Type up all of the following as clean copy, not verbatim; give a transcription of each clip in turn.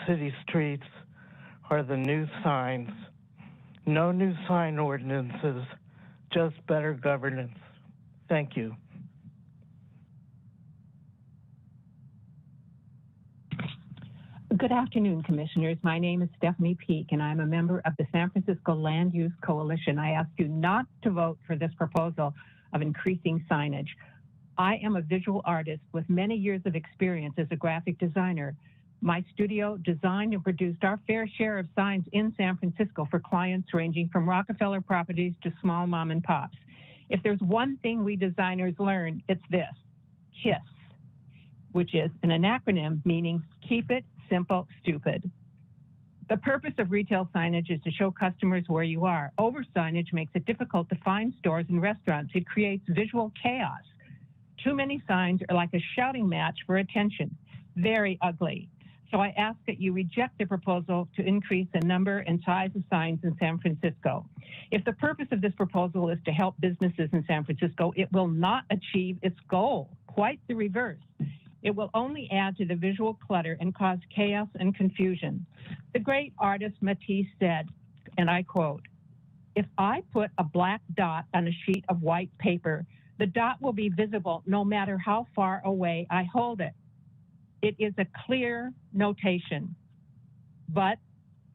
city streets are the new signs. No new sign ordinances, just better governance. Thank you. Good afternoon, Commissioners. My name is Stephanie Peak, and I'm a member of the San Francisco Land Use Coalition. I ask you not to vote for this proposal of increasing signage. I am a visual artist with many years of experience as a graphic designer. My studio designed and produced our fair share of signs in San Francisco for clients ranging from Rockefeller properties to small mom and pops. If there's one thing we designers learn, it's this: KISS, which is an acronym meaning keep it simple, stupid. The purpose of retail signage is to show customers where you are. Over signage makes it difficult to find stores and restaurants. It creates visual chaos. Too many signs are like a shouting match for attention. Very ugly. So I ask that you reject the proposal to increase the number and size of signs in San Francisco. If the purpose of this proposal is to help businesses in San Francisco, it will not achieve its goal. Quite the reverse. It will only add to the visual clutter and cause chaos and confusion. The great artist Matisse said, and I quote, "If I put a black dot on a sheet of white paper, the dot will be visible no matter how far away I hold it. It is a clear notation. But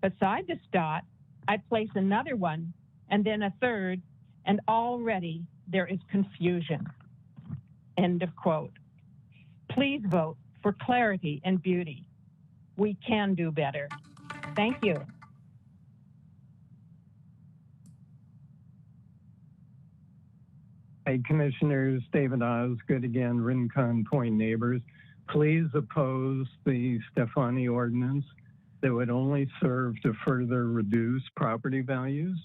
beside this dot, I place another one and then a third, and already there is confusion." End of quote. Please vote for clarity and beauty. We can do better. Thank you. Hey, Commissioners, David Osgood again, Rincon Point Neighbors. Please oppose the Stefani ordinance that would only serve to further reduce property values,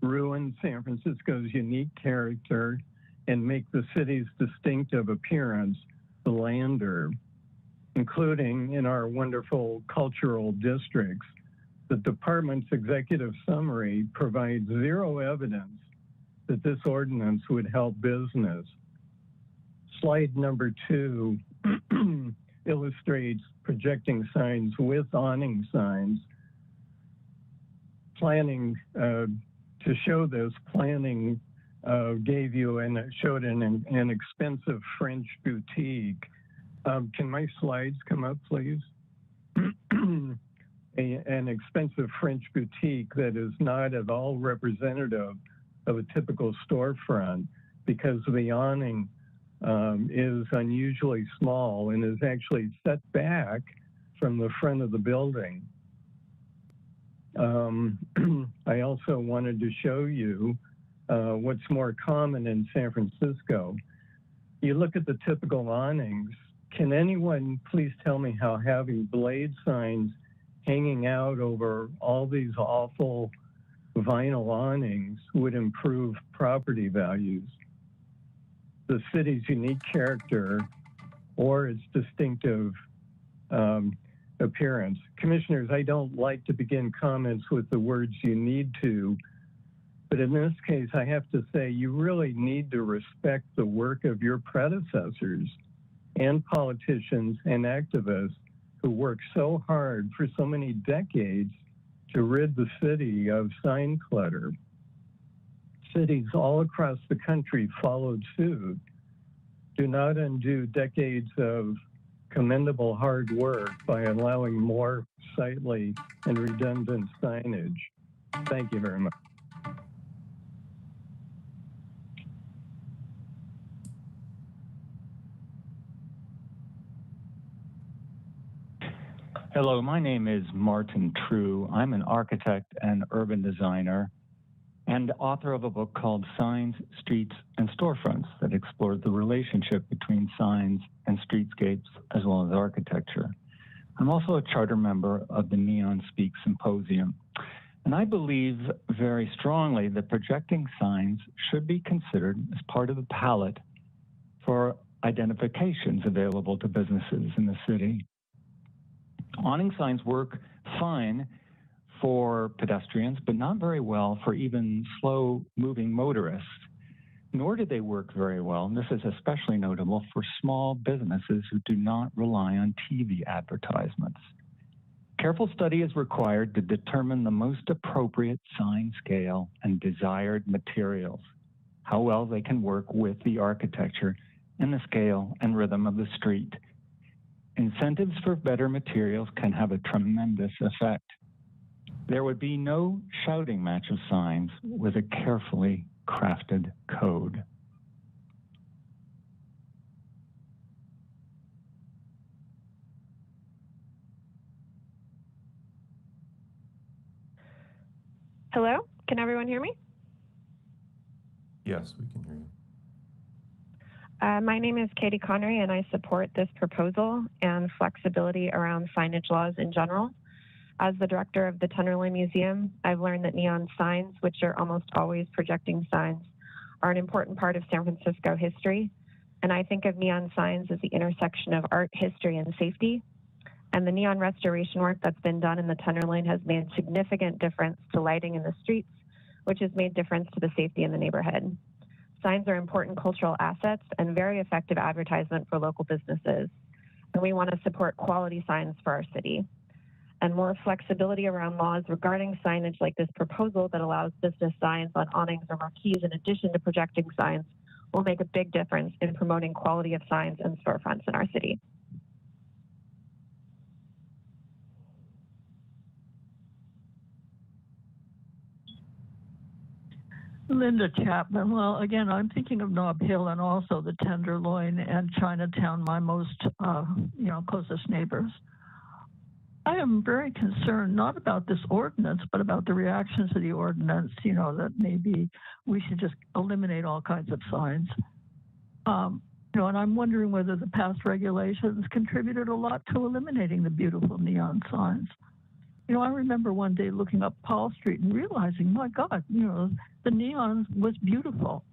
ruin San Francisco's unique character, and make the city's distinctive appearance lander, including in our wonderful cultural districts. The department's executive summary provides zero evidence that this ordinance would help business. Slide number 2 illustrates projecting signs with awning signs. Planning, to show this, planning gave you and showed an expensive French boutique. Can my slides come up, please? An expensive French boutique that is not at all representative of a typical storefront because the awning is unusually small and is actually set back from the front of the building. I also wanted to show you what's more common in San Francisco. You look at the typical awnings. Can anyone please tell me how having blade signs hanging out over all these awful vinyl awnings would improve property values, the city's unique character, or its distinctive appearance? Commissioners, I don't like to begin comments with the words "you need to," but in this case, I have to say you really need to respect the work of your predecessors and politicians and activists who worked so hard for so many decades to rid the city of sign clutter. Cities all across the country followed suit. Do not undo decades of commendable hard work by allowing more sightly and redundant signage. Thank you very much. Hello, my name is Martin True. I'm an architect and urban designer and author of a book called Signs, Streets, and Storefronts that explores the relationship between signs and streetscapes as well as architecture. I'm also a charter member of the Neon Speak Symposium, and I believe very strongly that projecting signs should be considered as part of the palette for identifications available to businesses in the city. Awning signs work fine for pedestrians, but not very well for even slow-moving motorists. Nor do they work very well, and this is especially notable for small businesses who do not rely on TV advertisements. Careful study is required to determine the most appropriate sign scale and desired materials, how well they can work with the architecture and the scale and rhythm of the street. Incentives for better materials can have a tremendous effect. There would be no shouting match of signs with a carefully crafted code. Hello, can everyone hear me? Yes, we can hear you. My name is Katie Connery, and I support this proposal and flexibility around signage laws in general. As the director of the Tenderloin Museum, I've learned that neon signs, which are almost always projecting signs, are an important part of San Francisco history. And I think of neon signs as the intersection of art, history, and safety. And the neon restoration work that's been done in the Tenderloin has made significant difference to lighting in the streets, which has made difference to the safety in the neighborhood. Signs are important cultural assets and very effective advertisement for local businesses. And we want to support quality signs for our city. And more flexibility around laws regarding signage like this proposal that allows business signs on awnings or marquees in addition to projecting signs will make a big difference in promoting quality of signs and storefronts in our city. Linda Chapman. Well, again, I'm thinking of Nob Hill and also the Tenderloin and Chinatown, my most, closest neighbors. I am very concerned not about this ordinance, but about the reactions to the ordinance, that maybe we should just eliminate all kinds of signs. And I'm wondering whether the past regulations contributed a lot to eliminating the beautiful neon signs. I remember one day looking up Paul Street and realizing, my God, the neon was beautiful.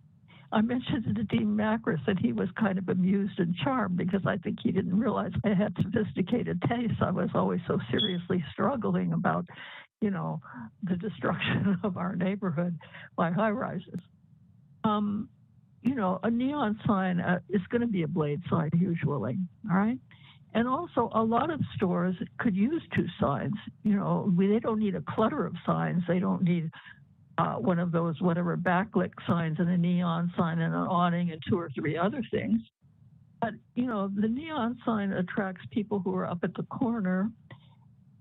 I mentioned it to Dean Macris, and he was kind of amused and charmed because I think he didn't realize I had sophisticated tastes. I was always so seriously struggling about, the destruction of our neighborhood by high rises. A neon sign is going to be a blade sign usually, all right? And also, a lot of stores could use two signs. They don't need a clutter of signs. They don't need one of those whatever backlit signs and a neon sign and an awning and two or three other things. But, the neon sign attracts people who are up at the corner,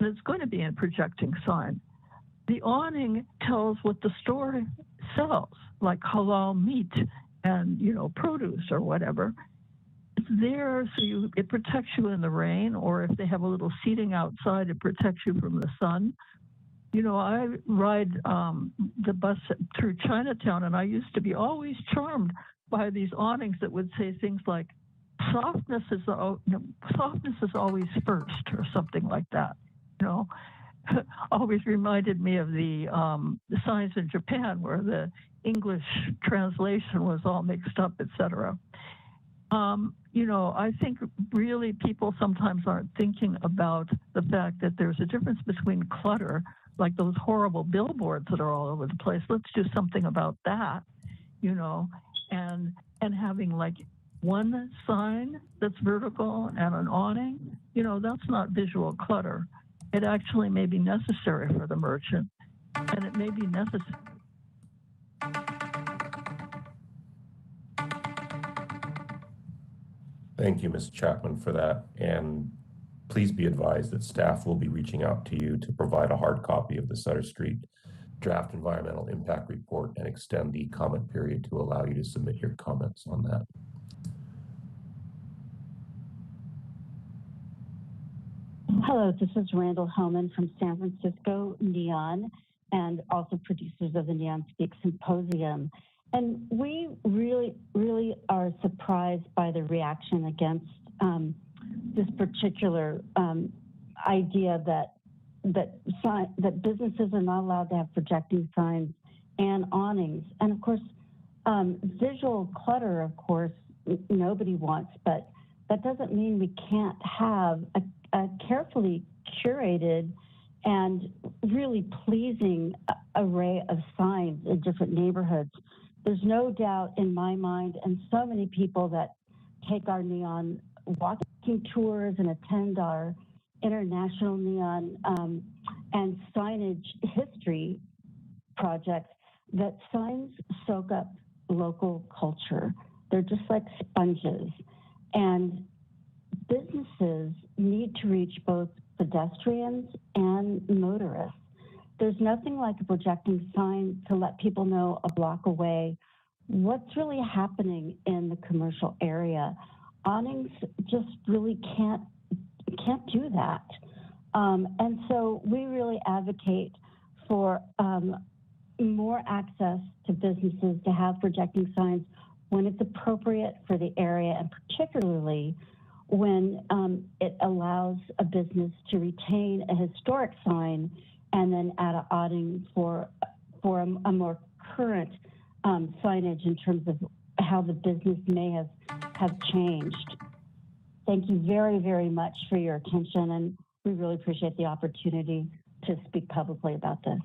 and it's going to be a projecting sign. The awning tells what the store sells, like halal meat and, produce or whatever. It's there so it protects you in the rain, or if they have a little seating outside, it protects you from the sun. I ride the bus through Chinatown, and I used to be always charmed by these awnings that would say things like, softness is always first, or something like that. Always reminded me of the signs in Japan where the English translation was all mixed up, etc. I think really people sometimes aren't thinking about the fact that there's a difference between clutter, like those horrible billboards that are all over the place. Let's do something about that, and having like one sign that's vertical and an awning, that's not visual clutter. It actually may be necessary for the merchant, and it may be necessary. Thank you, Ms. Chapman, for that. And please be advised that staff will be reaching out to you to provide a hard copy of the Sutter Street draft environmental impact report and extend the comment period to allow you to submit your comments on that. Hello, this is Randall Hellman from San Francisco Neon and also producers of the Neon Speak Symposium. And we really are surprised by the reaction against this particular idea that businesses are not allowed to have projecting signs and awnings. And of course, visual clutter, of course, nobody wants, but that doesn't mean we can't have a carefully curated and really pleasing array of signs in different neighborhoods. There's no doubt in my mind, and so many people that take our neon walking tours and attend our international neon and signage history projects that signs soak up local culture. They're just like sponges. And businesses need to reach both pedestrians and motorists. There's nothing like a projecting sign to let people know a block away what's really happening in the commercial area. Awnings just really can't do that. And so we really advocate for more access to businesses to have projecting signs when it's appropriate for the area, and particularly when it allows a business to retain a historic sign and then add an awning for a more current signage in terms of how the business may have changed. Thank you very, very much for your attention, and we really appreciate the opportunity to speak publicly about this.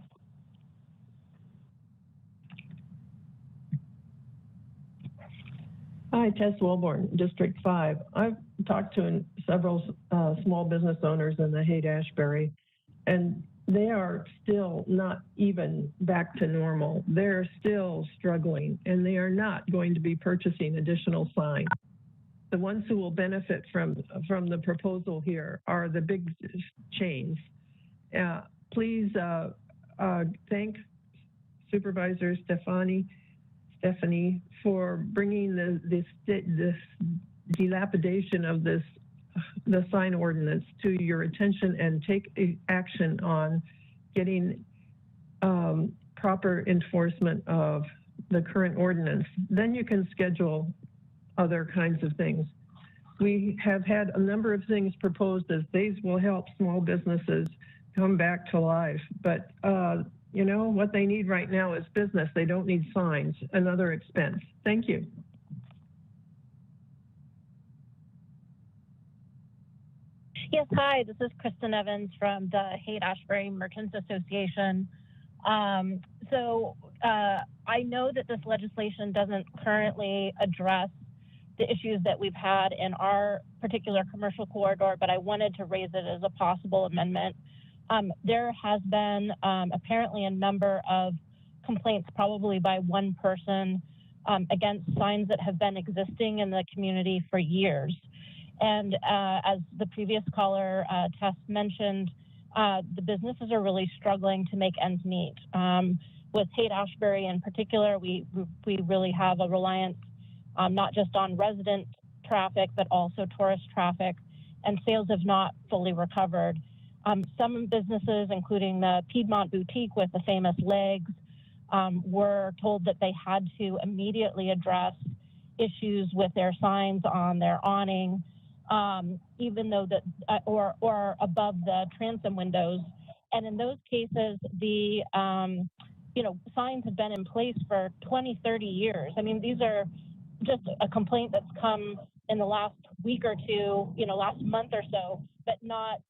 Hi, Tess Wilborn, District 5. I've talked to several small business owners in the Haight-Ashbury, and they are still not even back to normal. They're still struggling, and they are not going to be purchasing additional signs. The ones who will benefit from the proposal here are the big chains. Please thank Supervisor Stephanie for bringing this dilapidation of the sign ordinance to your attention, and take action on getting proper enforcement of the current ordinance. Then you can schedule other kinds of things. We have had a number of things proposed as these will help small businesses come back to life, but you know, what they need right now is business. They don't need signs, another expense. Thank you. Yes, hi, this is Kristen Evans from the Haight-Ashbury Merchants Association. I know that this legislation doesn't currently address the issues that we've had in our particular commercial corridor, but I wanted to raise it as a possible amendment. There has been apparently a number of complaints, probably by one person, against signs that have been existing in the community for years. And as the previous caller, Tess, mentioned, the businesses are really struggling to make ends meet. With Haight-Ashbury in particular, we really have a reliance not just on resident traffic, but also tourist traffic, and sales have not fully recovered. Some businesses, including the Piedmont Boutique with the famous legs, were told that they had to immediately address issues with their signs on their awning, even though that, or above the transom windows. And in those cases, the signs have been in place for 20, 30 years. I mean, these are just a complaint that's come in the last week or two, last month or so, but not,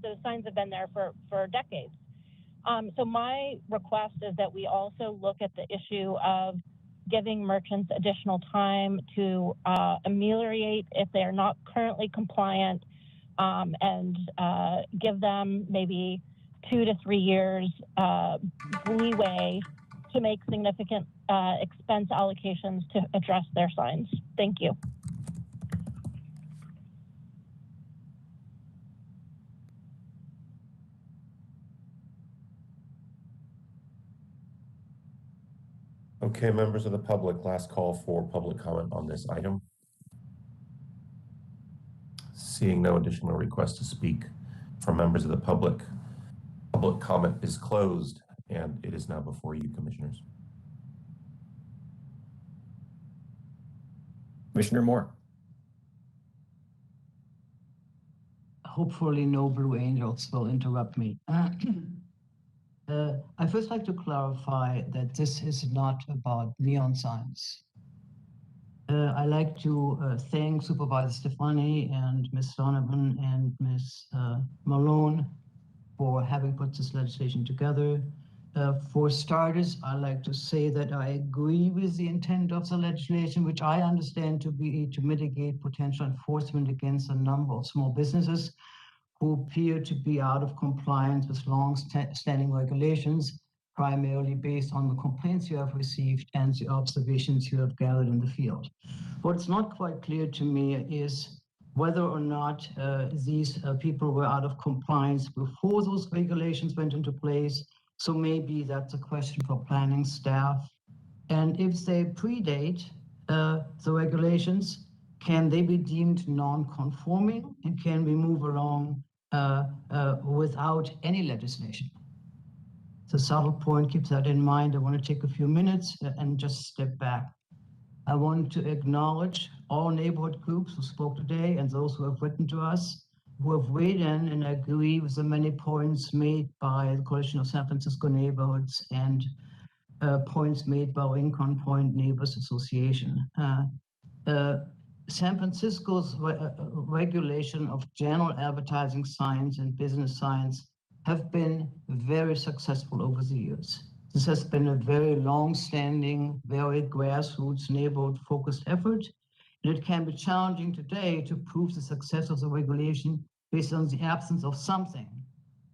those signs have been there for decades. So my request is that we also look at the issue of giving merchants additional time to ameliorate if they are not currently compliant, and give them maybe 2 to 3 years leeway to make significant expense allocations to address their signs. Thank you. Okay, members of the public, last call for public comment on this item. Seeing no additional requests to speak from members of the public comment is closed, and it is now before you, commissioners. Commissioner Moore. Hopefully no Blue Angels will interrupt me. I'd first like to clarify that this is not about neon signs. I'd like to thank Supervisor Stefani and Ms. Donovan and Ms. Malone for having put this legislation together. For starters, I'd like to say that I agree with the intent of the legislation, which I understand to be to mitigate potential enforcement against a number of small businesses who appear to be out of compliance with long-standing regulations, primarily based on the complaints you have received and the observations you have gathered in the field. What's not quite clear to me is whether or not these people were out of compliance before those regulations went into place. So maybe that's a question for planning staff. And if they predate the regulations, can they be deemed non-conforming, and can we move along without any legislation? It's a subtle point, keep that in mind. I want to take a few minutes and just step back. I want to acknowledge all neighborhood groups who spoke today and those who have written to us, who have weighed in and agree with the many points made by the Coalition of San Francisco Neighborhoods and points made by Rincon Point Neighbors Association. San Francisco's regulation of general advertising signs and business signs have been very successful over the years. This has been a very long-standing, very grassroots, neighborhood-focused effort, and it can be challenging today to prove the success of the regulation based on the absence of something.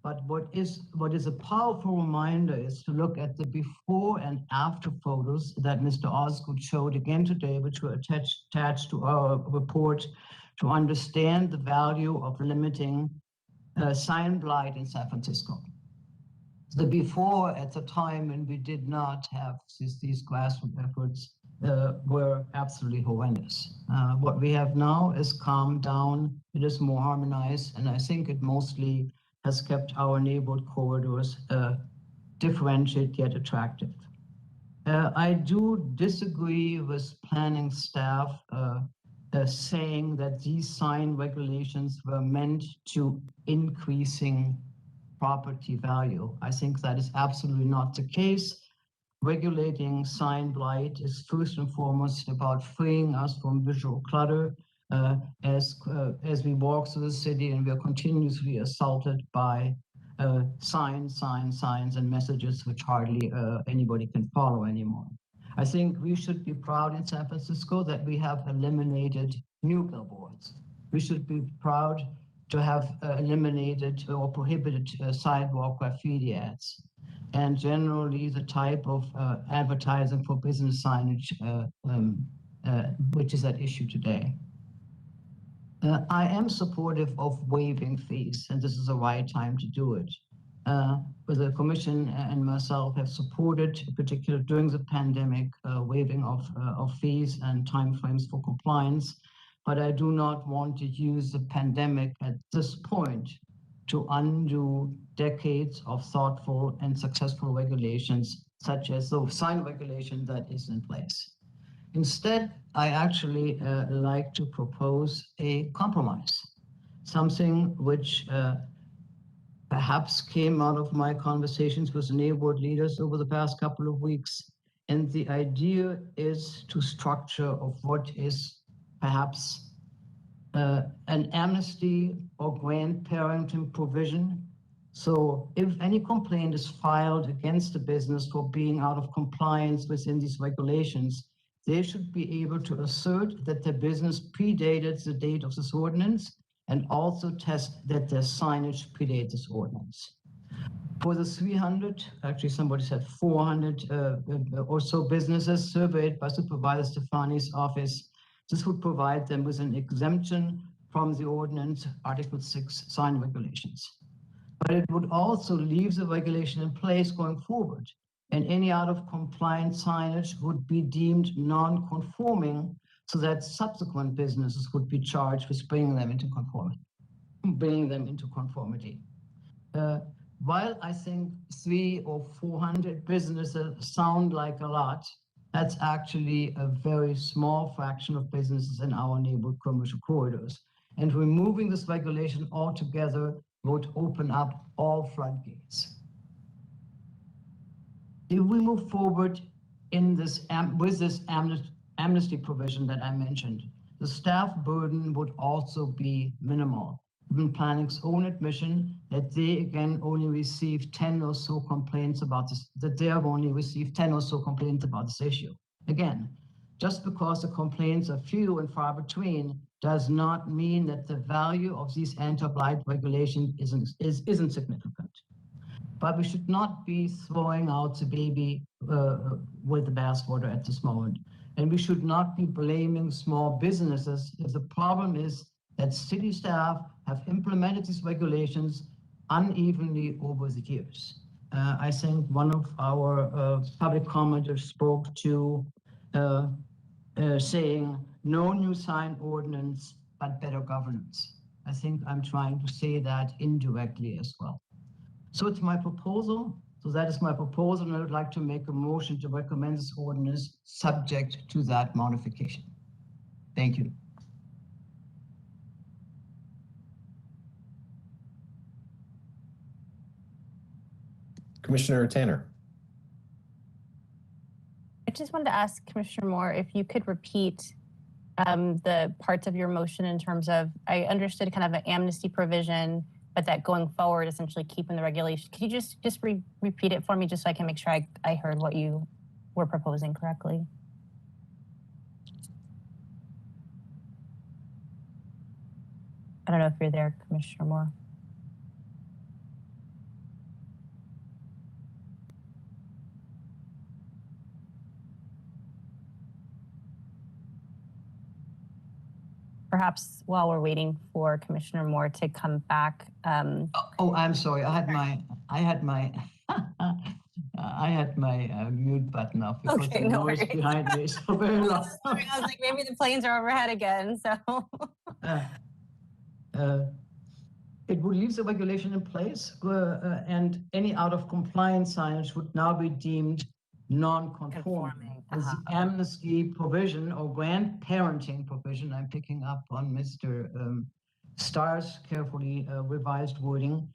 But what is a powerful reminder is to look at the before and after photos that Mr. Osgood showed again today, which were attached to our report, to understand the value of limiting sign blight in San Francisco. The before, at the time when we did not have these grassroots efforts, were absolutely horrendous. What we have now is calmed down, it is more harmonized, and I think it mostly has kept our neighborhood corridors differentiated yet attractive. I do disagree with planning staff saying that these sign regulations were meant to increasing property value. I think that is absolutely not the case. Regulating sign blight is first and foremost about freeing us from visual clutter as we walk through the city and we are continuously assaulted by signs, and messages which hardly anybody can follow anymore. I think we should be proud in San Francisco that we have eliminated new billboards. We should be proud to have eliminated or prohibited sidewalk graffiti ads, and generally the type of advertising for business signage which is at issue today. I am supportive of waiving fees, and this is the right time to do it. The Commission and myself have supported, particularly during the pandemic, waiving of fees and timeframes for compliance. But I do not want to use the pandemic at this point to undo decades of thoughtful and successful regulations, such as the sign regulation that is in place. Instead, I actually like to propose a compromise, something which perhaps came out of my conversations with neighborhood leaders over the past couple of weeks. And the idea is to structure of what is perhaps an amnesty or grandparenting provision. So if any complaint is filed against a business for being out of compliance within these regulations, they should be able to assert that their business predated the date of this ordinance and also test that their signage predates this ordinance. For the 300, actually somebody said 400 or so businesses surveyed by Supervisor Stefani's office, this would provide them with an exemption from the ordinance Article 6 sign regulations. But it would also leave the regulation in place going forward, and any out of compliance signage would be deemed non-conforming, so that subsequent businesses would be charged with bringing them into conformity. While I think 300 or 400 businesses sound like a lot, that's actually a very small fraction of businesses in our neighborhood commercial corridors. And removing this regulation altogether would open up all floodgates. If we move forward in this with this amnesty provision that I mentioned, the staff burden would also be minimal. Even planning's own admission that they again only received 10 or so complaints about this, that they have only received 10 or so complaints about this issue. Again, Just because the complaints are few and far between does not mean that the value of these anti-blight regulations isn't significant. But we should not be throwing out the baby with the bathwater at this moment. And we should not be blaming small businesses if the problem is that city staff have implemented these regulations unevenly over the years. I think one of our public commenters spoke to saying no new sign ordinance, but better governance. I think I'm trying to say that indirectly as well. So it's my proposal. So that is my proposal, and I would like to make a motion to recommend this ordinance subject to that modification. Thank you. Commissioner Tanner. I just wanted to ask Commissioner Moore if you could repeat the parts of your motion in terms of, I understood kind of an amnesty provision, but that going forward, essentially keeping the regulation. Could you just repeat it for me just so I can make sure I heard what you were proposing correctly? I don't know if you're there, Commissioner Moore. Perhaps while we're waiting for Commissioner Moore to come back. Oh, I'm sorry. I had my mute button off because the noise behind me is so very loud. I was like, maybe the planes are overhead again. So it would leave the regulation in place, and any out of compliance signage would now be deemed non-conforming. As the amnesty provision or grandparenting provision, I'm picking up on Mr. Starr's carefully revised wording.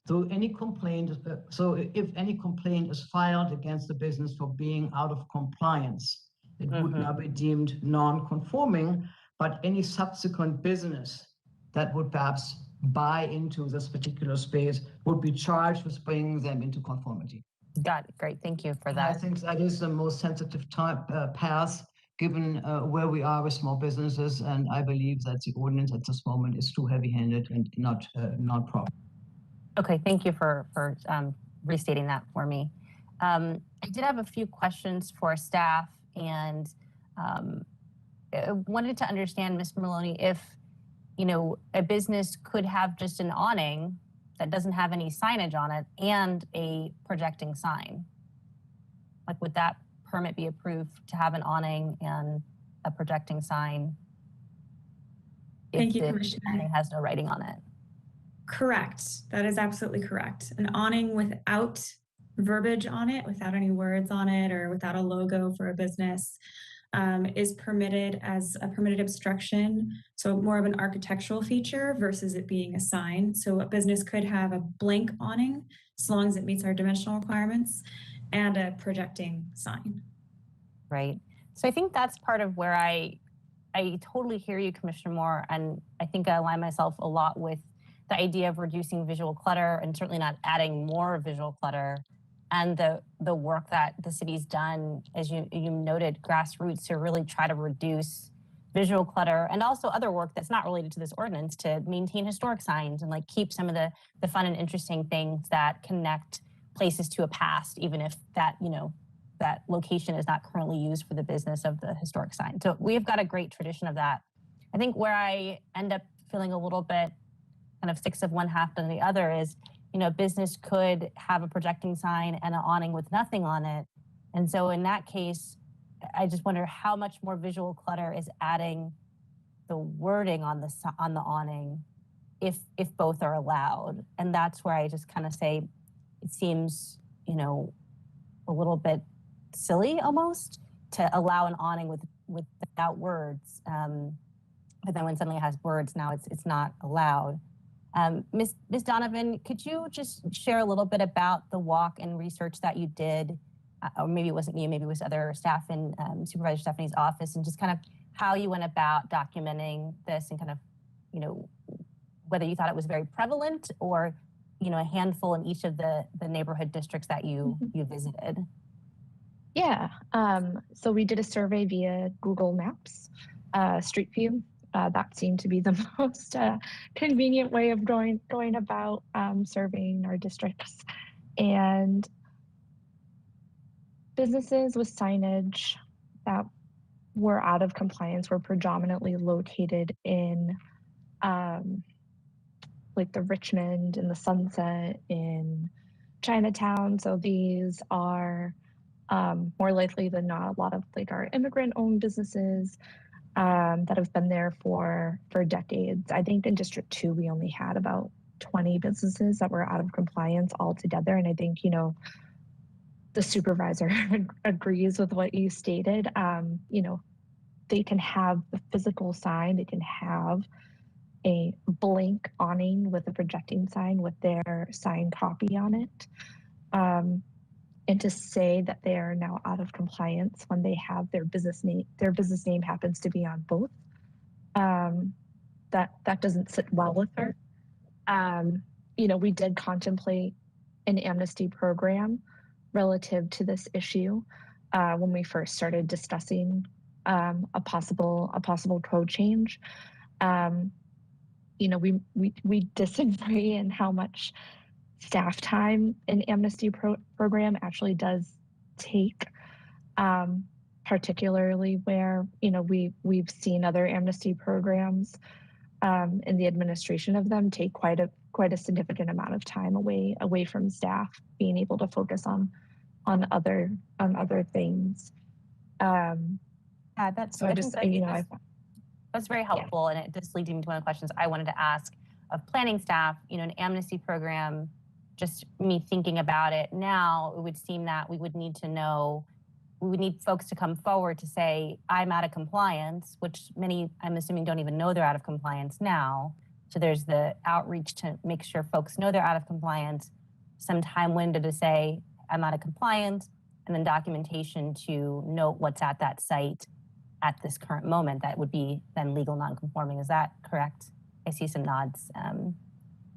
So any complaint, so if any complaint is filed against the business for being out of compliance, it would now be deemed non-conforming, but any subsequent business that would perhaps buy into this particular space would be charged with bringing them into conformity. Got it. Great. Thank you for that. I think that is the most sensitive path given where we are with small businesses. And I believe that the ordinance at this moment is too heavy-handed and not proper. Okay. Thank you for restating that for me. I did have a few questions for staff, and I wanted to understand, Ms. Maloney, if a business could have just an awning that doesn't have any signage on it and a projecting sign. Like, would that permit be approved to have an awning and a projecting sign Thank you, if Commissioner. the awning has no writing on it? Correct. That is absolutely correct. An awning without verbiage on it, without any words on it, or without a logo for a business is permitted as a permitted obstruction. So more of an architectural feature versus it being a sign. So a business could have a blank awning as long as it meets our dimensional requirements and a projecting sign. Right. So I think that's part of where I totally hear you, Commissioner Moore, and I think I align myself a lot with the idea of reducing visual clutter and certainly not adding more visual clutter. And the work that the city's done, as you noted, grassroots, to really try to reduce visual clutter, and also other work that's not related to this ordinance to maintain historic signs and like keep some of the fun and interesting things that connect places to a past, even if that that location is not currently used for the business of the historic sign. So we've got a great tradition of that. I think where I end up feeling a little bit kind of six of one, half than the other is, a business could have a projecting sign and an awning with nothing on it. And so in that case, I just wonder how much more visual clutter is adding the wording on the awning if both are allowed. And that's where I just kind of say it seems, a little bit silly almost to allow an awning without words. But then when suddenly it has words, now it's not allowed. Ms. Donovan, could you just share a little bit about the walk and research that you did, or maybe it wasn't you, maybe it was other staff in Supervisor Stephanie's office, and just kind of how you went about documenting this and kind of, whether you thought it was very prevalent or, a handful in each of the neighborhood districts that you visited? Yeah, so we did a survey via Google Maps, Street View. That seemed to be the most convenient way of going about surveying our districts. And businesses with signage that were out of compliance were predominantly located in like the Richmond and the Sunset in Chinatown. So these are more likely than not a lot of like our immigrant-owned businesses that have been there for decades. I think in District 2, we only had about 20 businesses that were out of compliance altogether. And I think, you know, the supervisor agrees with what you stated. You know, they can have the physical sign, they can have a blank awning with a projecting sign with their signed copy on it. And to say that they are now out of compliance when they have their business name happens to be on both, that doesn't sit well with her. You know, we did contemplate an amnesty program relative to this issue when we first started discussing a possible code change. You know, we disagree in how much staff time an amnesty program actually does take, particularly where, you know, we've seen other amnesty programs and the administration of them take quite a significant amount of time away from staff being able to focus on other things. Yeah, that's so I just, you know, that's very helpful, and it just leads me to one of the questions I wanted to ask of planning staff. You know, an amnesty program, just me thinking about it now, it would seem that we would need to know, we would need folks to come forward to say, I'm out of compliance, which many, I'm assuming, don't even know they're out of compliance now. So there's the outreach to make sure folks know they're out of compliance, some time window to say, I'm out of compliance, and then documentation to note what's at that site at this current moment that would be then legal non-conforming. Is that correct? I see some nods,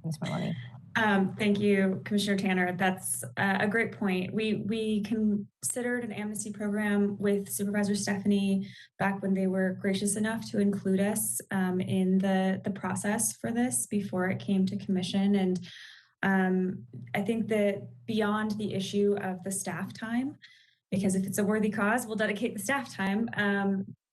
Ms. Maloney. Thank you, Commissioner Tanner. That's a great point. We considered an amnesty program with Supervisor Stephanie back when they were gracious enough to include us in the process for this before it came to commission. And I think that beyond the issue of the staff time, because if it's a worthy cause, we'll dedicate the staff time.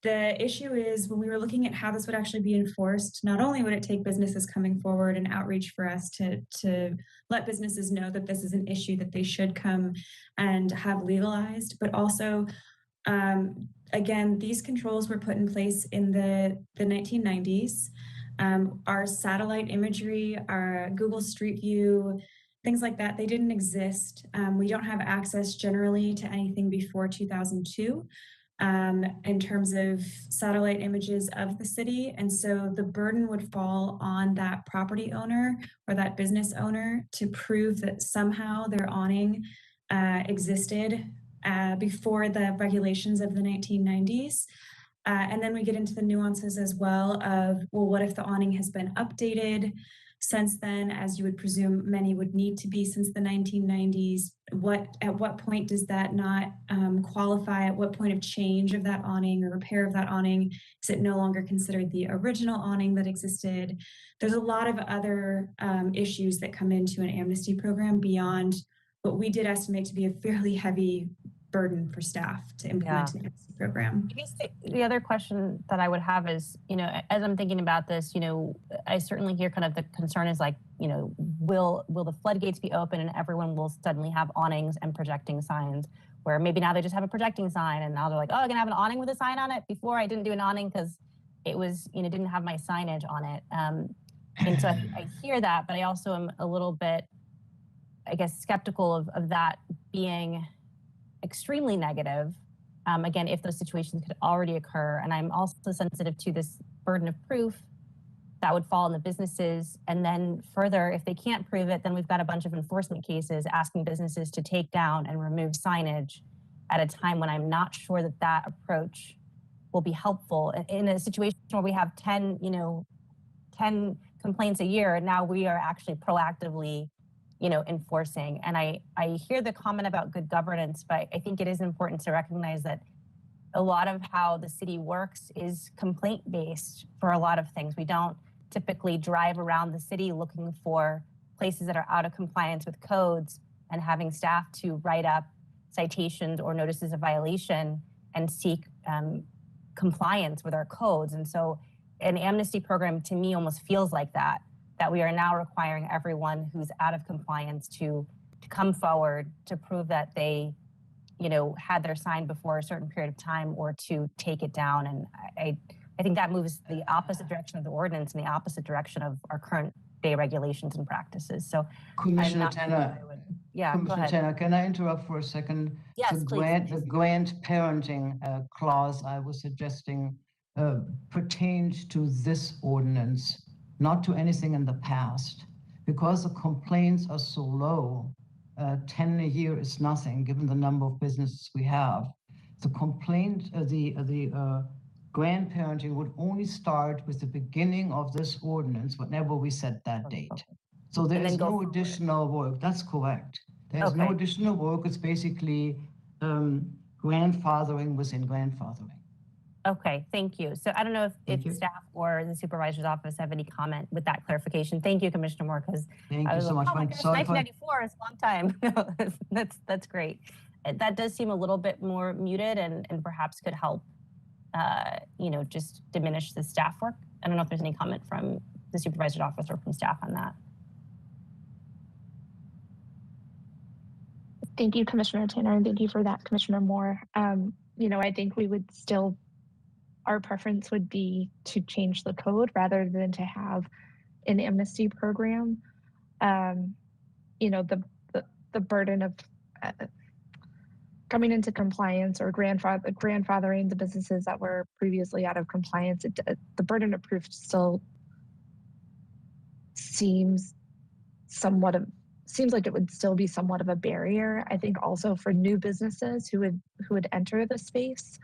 The issue is when we were looking at how this would actually be enforced, not only would it take businesses coming forward and outreach for us to let businesses know that this is an issue that they should come and have legalized, but also, again, these controls were put in place in the 1990s. Our satellite imagery, our Google Street View, things like that, they didn't exist. We don't have access generally to anything before 2002 in terms of satellite images of the city. And so the burden would fall on that property owner or that business owner to prove that somehow their awning existed before the regulations of the 1990s. And then we get into the nuances as well of, well, what if the awning has been updated since then, as you would presume many would need to be since the 1990s? At what point does that not qualify? At what point of change of that awning or repair of that awning is it no longer considered the original awning that existed? There's a lot of other issues that come into an amnesty program beyond what we did estimate to be a fairly heavy burden for staff to implement an amnesty program. I guess the other question that I would have is, you know, as I'm thinking about this, you know, I certainly hear kind of the concern is like, you know, will the floodgates be open and everyone will suddenly have awnings and projecting signs, where maybe now they just have a projecting sign and now they're like, oh, I'm gonna have an awning with a sign on it. Before I didn't do an awning because it was, you know, didn't have my signage on it. And so I hear that, but I also am a little bit, I guess, skeptical of that being extremely negative. Again, if those situations could already occur. And I'm also sensitive to this burden of proof that would fall on the businesses. And then further, if they can't prove it, then we've got a bunch of enforcement cases asking businesses to take down and remove signage at a time when I'm not sure that that approach will be helpful. In a situation where we have 10 complaints a year, and now we are actually proactively enforcing. And I hear the comment about good governance, but I think it is important to recognize that a lot of how the city works is complaint-based for a lot of things. We don't typically drive around the city looking for places that are out of compliance with codes and having staff to write up citations or notices of violation and seek compliance with our codes. And so an amnesty program to me almost feels like that we are now requiring everyone who's out of compliance to come forward to prove that they, had their sign before a certain period of time or to take it down. And I think that moves the opposite direction of the ordinance and the opposite direction of our current day regulations and practices. So Commissioner Tanner, yeah, Commissioner Tanner, can I interrupt for a second? Yes, the please. grandparenting clause I was suggesting pertains to this ordinance, not to anything in the past. Because the complaints are so low, 10 a year is nothing given the number of businesses we have. The complaint, the grandparenting would only start with the beginning of this ordinance whenever we set that date. So there is no additional work. That's correct. There's no additional work. It's basically grandfathering within grandfathering. Okay, thank you. So I don't know if staff or the supervisor's office have any comment with that clarification. Thank you, Commissioner Moore, because thank you so much. 1994 is a long time. That's great. That does seem a little bit more muted and perhaps could help, just diminish the staff work. I don't know if there's any comment from the supervisor's office or from staff on that. Thank you, Commissioner Tanner, and thank you for that, Commissioner Moore. I think we would still, our preference would be to change the code rather than to have an amnesty program. The burden of coming into compliance or grandfathering the businesses that were previously out of compliance, the burden of proof still seems like it would still be somewhat of a barrier. I think also for new businesses who would enter the space,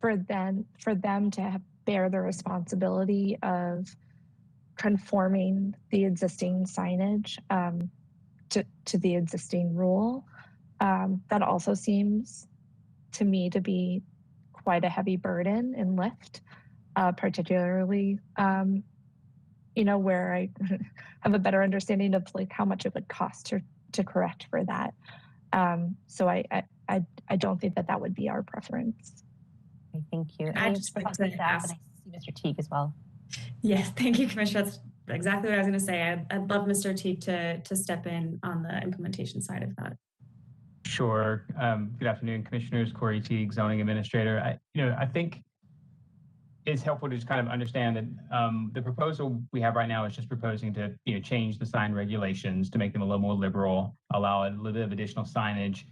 for them to bear the responsibility of conforming the existing signage to the existing rule. That also seems to me to be quite a heavy burden and lift, particularly where I have a better understanding of how much it would cost to correct for that. So I don't think that would be our preference. Thank you. I just like to ask Mr. Teague as well. Yes, thank you, Commissioner. That's exactly what I was going to say. I'd love Mr. Teague to step in on the implementation side of that. Sure. Good afternoon, Commissioners. Corey Teague, Zoning Administrator. I think it's helpful to just kind of understand that the proposal we have right now is just proposing to change the sign regulations to make them a little more liberal, allow a little bit of additional signage.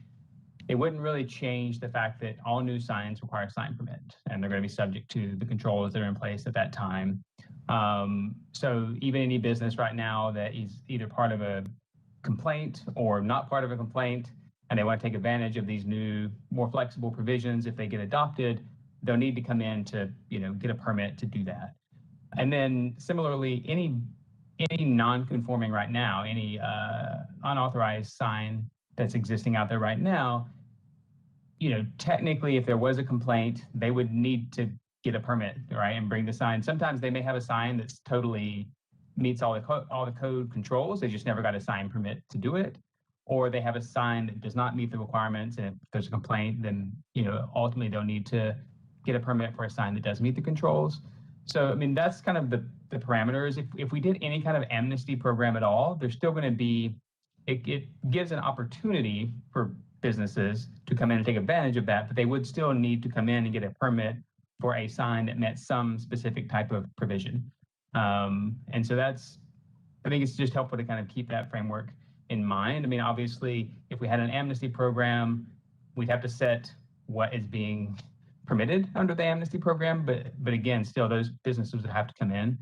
It wouldn't really change the fact that all new signs require a sign permit, and they're going to be subject to the controls that are in place at that time. So even any business right now that is either part of a complaint or not part of a complaint, and they want to take advantage of these new, more flexible provisions, if they get adopted, they'll need to come in to, get a permit to do that. And then similarly, any non-conforming right now, any unauthorized sign that's existing out there right now, technically, if there was a complaint, they would need to get a permit, right, and bring the sign. Sometimes they may have a sign that's totally meets all the code controls. They just never got a sign permit to do it. Or they have a sign that does not meet the requirements, and if there's a complaint, then ultimately they'll need to get a permit for a sign that does meet the controls. So that's kind of the parameters. If we did any kind of amnesty program at all, there's still going to be it gives an opportunity for businesses to come in and take advantage of that, but they would still need to come in and get a permit for a sign that met some specific type of provision. And so I think it's just helpful to kind of keep that framework in mind. Obviously, if we had an amnesty program, we'd have to set what is being permitted under the amnesty program, but again, still those businesses would have to come in.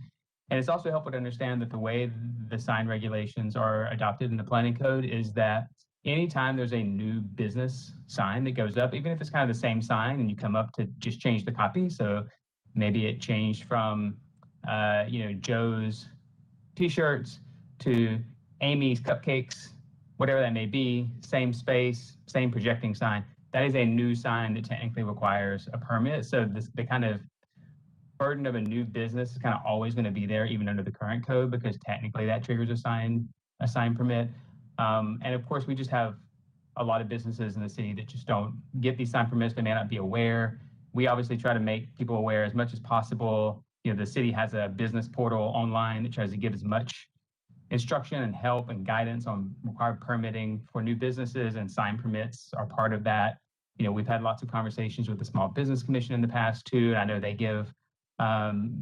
And it's also helpful to understand that the way the sign regulations are adopted in the planning code is that anytime there's a new business sign that goes up, even if it's kind of the same sign and you come up to just change the copy, so maybe it changed from Joe's T-shirts to Amy's Cupcakes, whatever that may be, same space, same projecting sign, that is a new sign that technically requires a permit. So the kind of burden of a new business is kind of always going to be there, even under the current code, because technically that triggers a sign permit. And of course, we just have a lot of businesses in the city that just don't get these sign permits. They may not be aware. We obviously try to make people aware as much as possible. You know, the city has a business portal online that tries to give as much instruction and help and guidance on required permitting for new businesses, and sign permits are part of that. You know, we've had lots of conversations with the Small Business Commission in the past too, and I know they give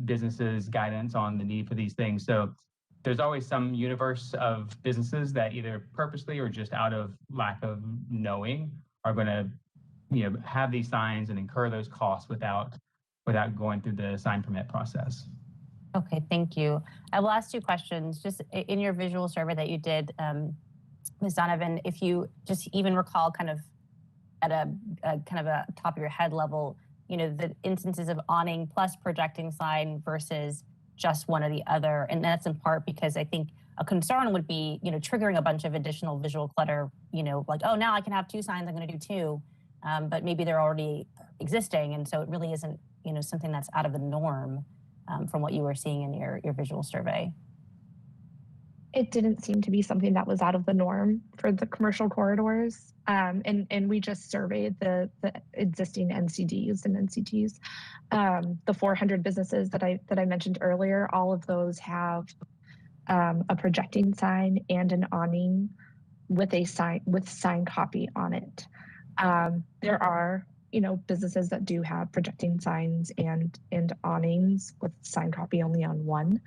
businesses guidance on the need for these things. So there's always some universe of businesses that either purposely or just out of lack of knowing are going to, you know, have these signs and incur those costs without going through the sign permit process. Okay, thank you. I will ask 2 questions. Just in your visual survey that you did, Ms. Donovan, if you just even recall kind of at a kind of a top of your head level, you know, the instances of awning plus projecting sign versus just one or the other. And that's in part because I think a concern would be, you know, triggering a bunch of additional visual clutter, you know, like, oh, now I can have 2 signs, I'm going to do 2, but maybe they're already existing. And so it really isn't, you know, something that's out of the norm. From what you were seeing in your visual survey? It didn't seem to be something that was out of the norm for the commercial corridors. And we just surveyed the existing NCDs and NCTs. The 400 businesses that I mentioned earlier, all of those have a projecting sign and an awning with a sign copy on it. There are, you know, businesses that do have projecting signs and awnings with sign copy only on one,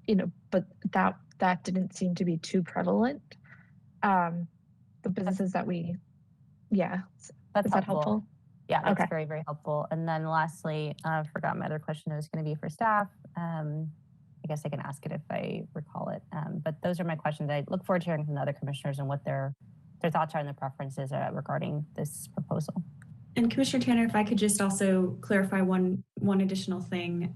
you know, but that didn't seem to be too prevalent. The businesses that yeah, that's is that helpful? Yeah, that's okay. Very, very helpful. And then lastly, I forgot my other question was going to be for staff. I guess I can ask it if I recall it. But those are my questions. I look forward to hearing from the other commissioners and what their thoughts are and their preferences regarding this proposal. And Commissioner Tanner, if I could just also clarify one additional thing.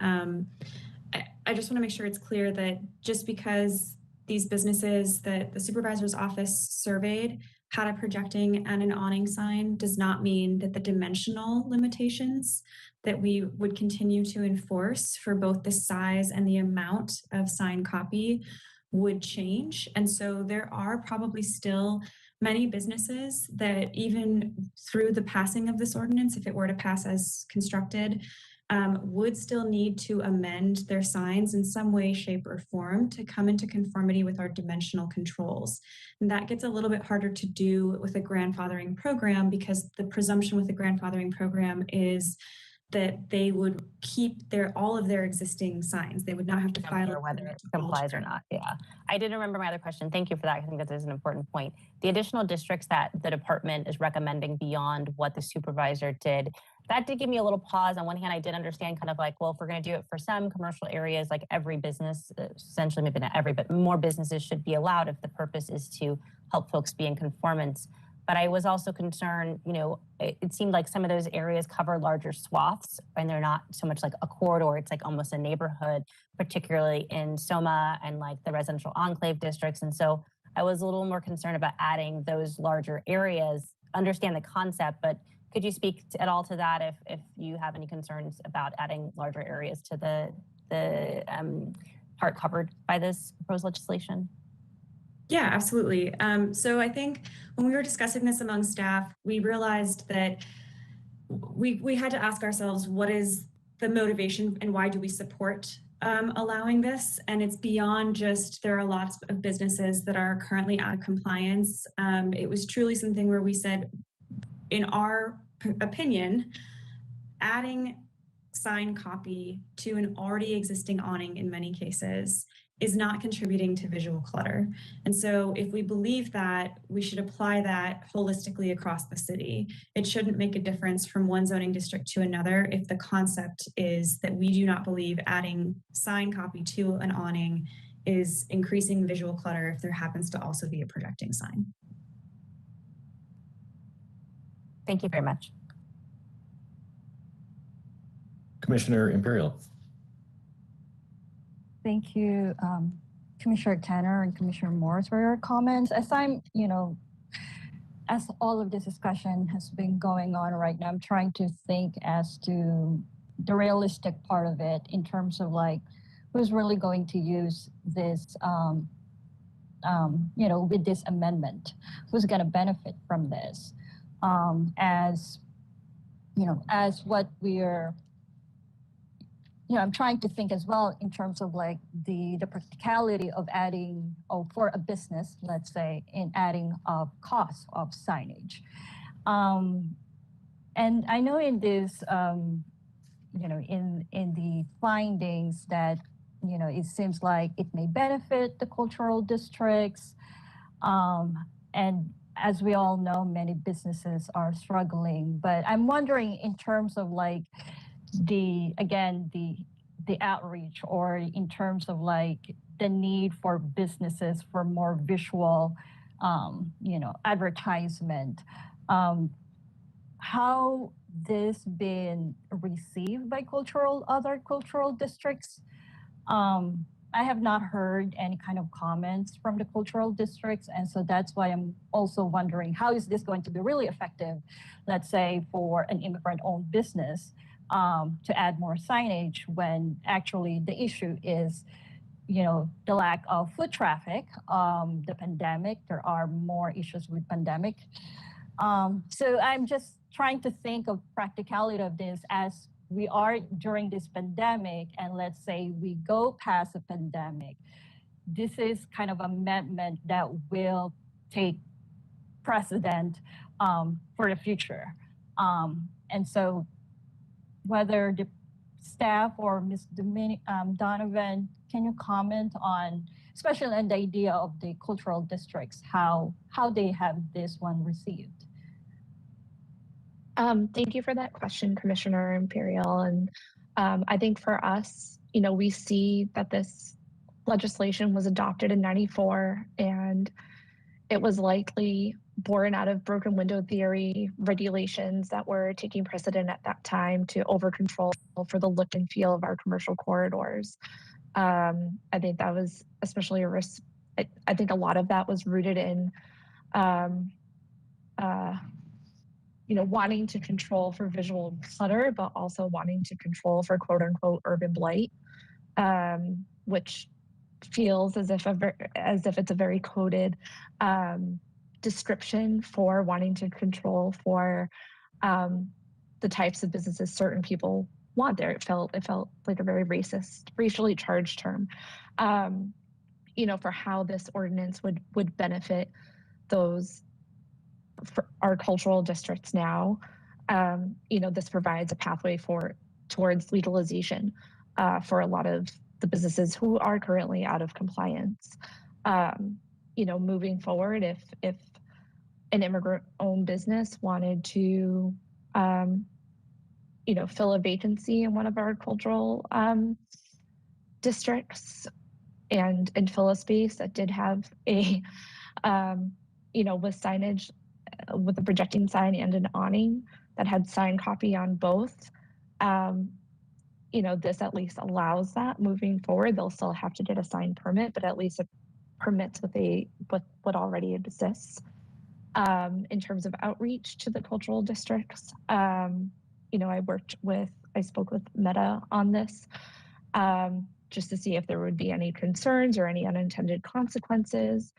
I just want to make sure it's clear that just because these businesses that the supervisor's office surveyed had a projecting and an awning sign does not mean that the dimensional limitations that we would continue to enforce for both the size and the amount of sign copy would change. And so there are probably still many businesses that even through the passing of this ordinance, if it were to pass as constructed, would still need to amend their signs in some way, shape, or form to come into conformity with our dimensional controls. And that gets a little bit harder to do with a grandfathering program, because the presumption with the grandfathering program is that they would keep all of their existing signs. They would not have to file whether it complies or not. Yeah, I did remember my other question. Thank you for that. I think that is an important point. The additional districts that the department is recommending beyond what the supervisor did, that did give me a little pause. On one hand, I did understand kind of like, well, if we're going to do it for some commercial areas, like every business, essentially maybe not every, but more businesses should be allowed if the purpose is to help folks be in conformance. But I was also concerned, you know, it seemed like some of those areas cover larger swaths and they're not so much like a corridor, it's like almost a neighborhood, particularly in Soma and like the residential enclave districts. And so I was a little more concerned about adding those larger areas, understand the concept, but could you speak at all to that if you have any concerns about adding larger areas to the part covered by this proposed legislation? Yeah, absolutely. So I think when we were discussing this among staff, we realized that we had to ask ourselves, what is the motivation and why do we support allowing this? And it's beyond just there are lots of businesses that are currently out of compliance. It was truly something where we said, in our opinion, adding sign copy to an already existing awning in many cases is not contributing to visual clutter. And so if we believe that, we should apply that holistically across the city. It shouldn't make a difference from one zoning district to another if the concept is that we do not believe adding sign copy to an awning is increasing visual clutter if there happens to also be a projecting sign. Thank you very much. Commissioner Imperial. Thank you, Commissioner Tanner and Commissioner Morris for your comments. As I'm, as all of this discussion has been going on right now, I'm trying to think as to the realistic part of it in terms of like who's really going to use this, with this amendment, who's going to benefit from this, as what we're. I'm trying to think as well in terms of like the practicality of adding, for a business, let's say, in adding a cost of signage. And I know in this, in the findings that, it seems like it may benefit the cultural districts. And as we all know, many businesses are struggling, but I'm wondering in terms of like, the outreach, or in terms of like the need for businesses for more visual advertisement, how this been received by other cultural districts. I have not heard any kind of comments from the cultural districts, and so that's why I'm also wondering, how is this going to be really effective, let's say for an immigrant-owned business, to add more signage when actually the issue is, the lack of foot traffic, the pandemic. There are more issues with pandemic. So I'm just trying to think of practicality of this as we are during this pandemic, and let's say we go past the pandemic. This is kind of amendment that will take precedent for the future. And so whether the staff or Ms. Donovan, can you comment on, especially on the idea of the cultural districts, how they have this one received? Thank you for that question, Commissioner Imperial. And I think for us, we see that this legislation was adopted in '94, and it was likely born out of broken window theory regulations that were taking precedent at that time to over control for the look and feel of our commercial corridors. I think that was especially a risk. I think a lot of that was rooted in, wanting to control for visual clutter, but also wanting to control for quote unquote urban blight, which feels as if it's a very coded description for wanting to control for the types of businesses certain people want there. It felt like a very racially charged term, for how this ordinance would benefit those for our cultural districts now. This provides a pathway towards legalization for a lot of the businesses who are currently out of compliance. Moving forward, if an immigrant-owned business wanted to, fill a vacancy in one of our cultural districts and fill a space that did have a, with signage, with a projecting sign and an awning that had signed copy on both, this at least allows that moving forward. They'll still have to get a sign permit, but at least it permits what already exists. In terms of outreach to the cultural districts, I spoke with Meta on this, just to see if there would be any concerns or any unintended consequences.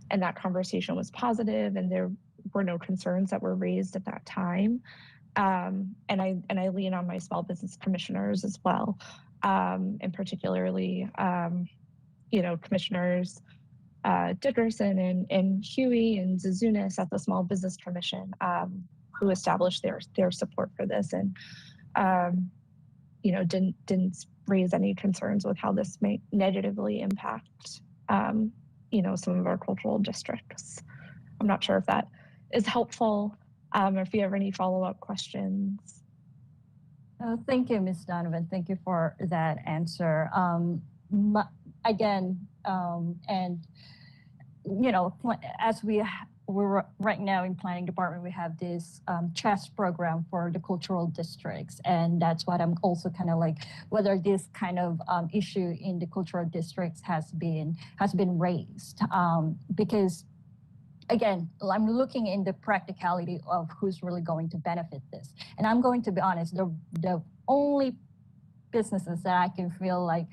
And that conversation was positive, and there were no concerns that were raised at that time. And I lean on my small business commissioners as well, and particularly, Commissioners Dickerson and Huey and Zazunis at the Small Business Commission, who established their support for this, and didn't raise any concerns with how this may negatively impact some of our cultural districts. I'm not sure if that is helpful, or if you have any follow-up questions. Thank you, Ms. Donovan. Thank you for that answer. Again, and as we're right now in planning department, we have this chess program for the cultural districts. And that's what I'm also kind of like, whether this kind of issue in the cultural districts has been raised. Because again, I'm looking in the practicality of who's really going to benefit this. And I'm going to be honest, the only businesses that I can feel like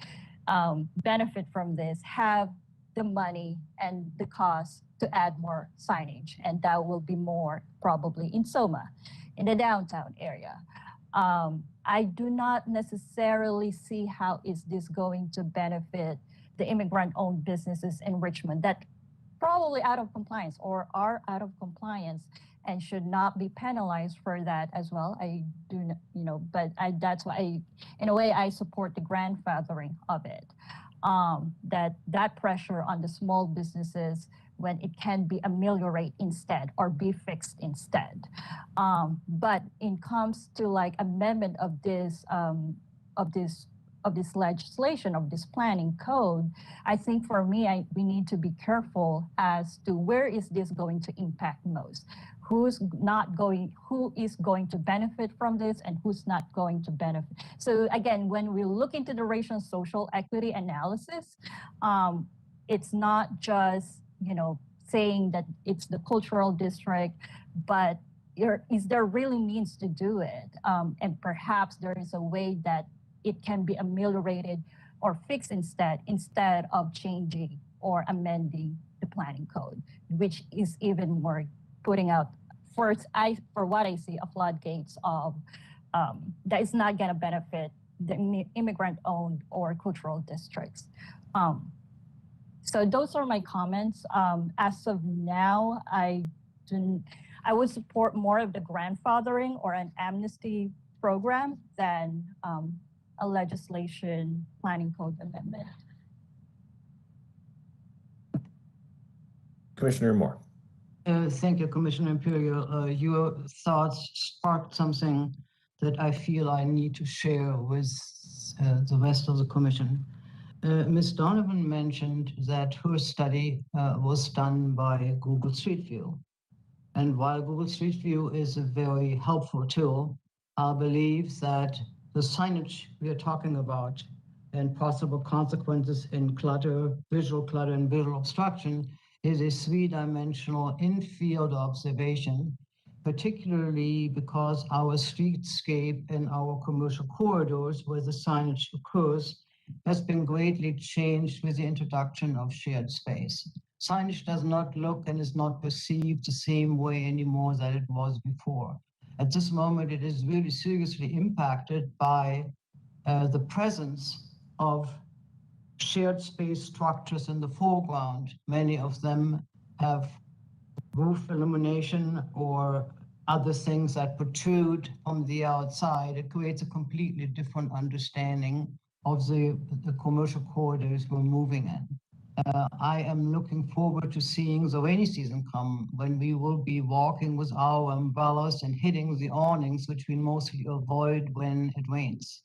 benefit from this have the money and the cost to add more signage. And that will be more probably in Soma, in the downtown area. I do not necessarily see how is this going to benefit the immigrant-owned businesses in Richmond that probably out of compliance or are out of compliance and should not be penalized for that as well. I do, but that's why in a way, I support the grandfathering of it. That pressure on the small businesses when it can be ameliorated instead or be fixed instead. But it comes to like amendment of this legislation, of this planning code, I think for me, we need to be careful as to where is this going to impact most. Who is going to benefit from this and who's not going to benefit. So again, when we look into the racial and social equity analysis, it's not just, saying that it's the cultural district, but is there really means to do it? And perhaps there is a way that it can be ameliorated or fixed instead of changing or amending the planning code, which is even more putting out, for what I see, a floodgates of that is not going to benefit the immigrant-owned or cultural districts. So those are my comments. As of now, I would support more of the grandfathering or an amnesty program than a legislation planning code amendment. Commissioner Moore. Thank you, Commissioner Imperial. Your thoughts sparked something that I feel I need to share with the rest of the Commission. Ms. Donovan mentioned that her study was done by Google Street View. And while Google Street View is a very helpful tool, I believe that the signage we are talking about and possible consequences in clutter, and visual obstruction is a three-dimensional in-field observation, particularly because our streetscape and our commercial corridors where the signage occurs has been greatly changed with the introduction of shared space. Signage does not look and is not perceived the same way anymore that it was before. At this moment, it is really seriously impacted by the presence of shared space structures in the foreground. Many of them have roof illumination or other things that protrude from the outside. It creates a completely different understanding of the commercial corridors we're moving in. I am looking forward to seeing the rainy season come when we will be walking with our umbrellas and hitting the awnings, which we mostly avoid when it rains.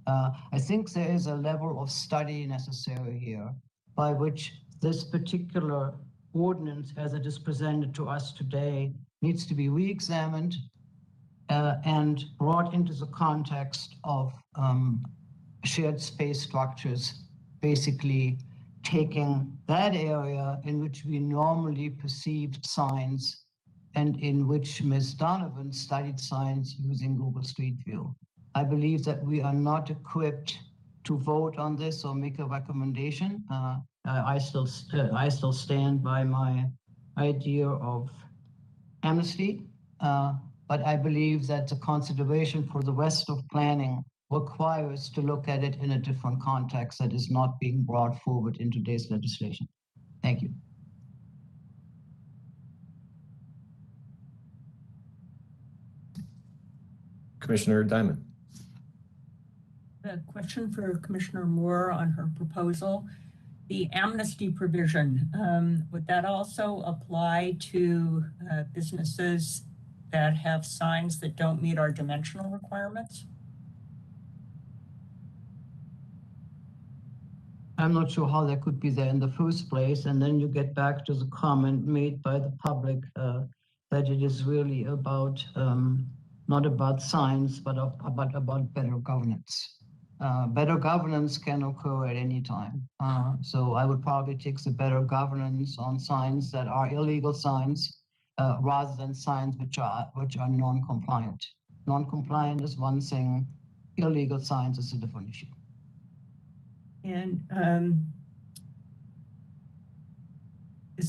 I think there is a level of study necessary here by which this particular ordinance as it is presented to us today needs to be re-examined and brought into the context of shared space structures, basically taking that area in which we normally perceived signs and in which Ms. Donovan studied signs using Google Street View. I believe that we are not equipped to vote on this or make a recommendation. I still stand by my idea of amnesty, but I believe that the consideration for the rest of planning requires to look at it in a different context that is not being brought forward in today's legislation. Thank you. Commissioner Diamond. A question for Commissioner Moore on her proposal. The amnesty provision, would that also apply to businesses that have signs that don't meet our dimensional requirements? I'm not sure how that could be there in the first place. And then you get back to the comment made by the public that it is really about not about signs, but about better governance. Better governance can occur at any time. So I would probably take the better governance on signs that are illegal signs rather than signs which are non-compliant. Non-compliant is one thing, illegal signs is a different issue. And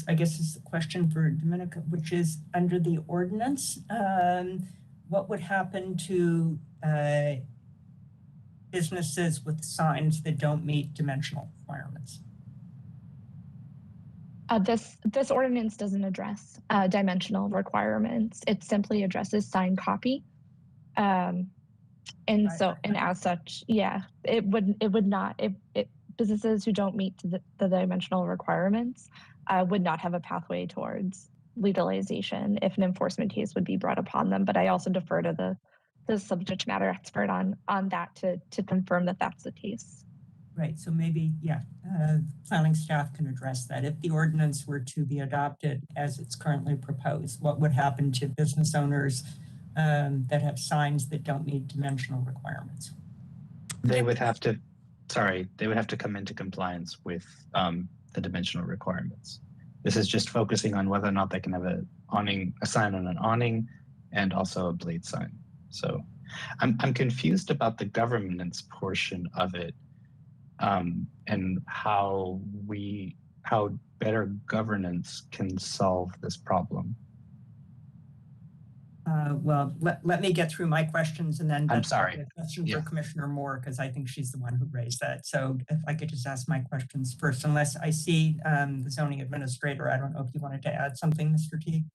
I guess this is a question for Dominica, which is under the ordinance, what would happen to businesses with signs that don't meet dimensional requirements? This ordinance doesn't address dimensional requirements. It simply addresses sign copy. And as such, yeah, it would not, businesses who don't meet the dimensional requirements would not have a pathway towards legalization if an enforcement case would be brought upon them. But I also defer to the subject matter expert on that to confirm that that's the case. Right, so maybe, yeah, planning staff can address that. If the ordinance were to be adopted as it's currently proposed, what would happen to business owners that have signs that don't meet dimensional requirements? They would have to come into compliance with the dimensional requirements. This is just focusing on whether or not they can have a sign on an awning and also a blade sign. So I'm confused about the governance portion of it and how better governance can solve this problem. Well, let me get through my questions and then I'm sorry. A question for Commissioner Moore, because I think she's the one who raised that. So if I could just ask my questions first, unless I see the zoning administrator, I don't know if you wanted to add something, Mr. Teague.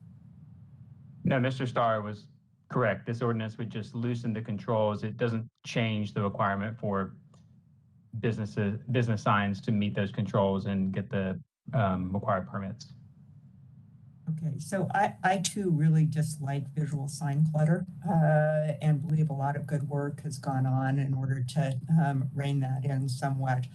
No, Mr. Starr was correct. This ordinance would just loosen the controls. It doesn't change the requirement for business signs to meet those controls and get the required permits. Okay, so I too really dislike visual sign clutter and believe a lot of good work has gone on in order to rein that in somewhat.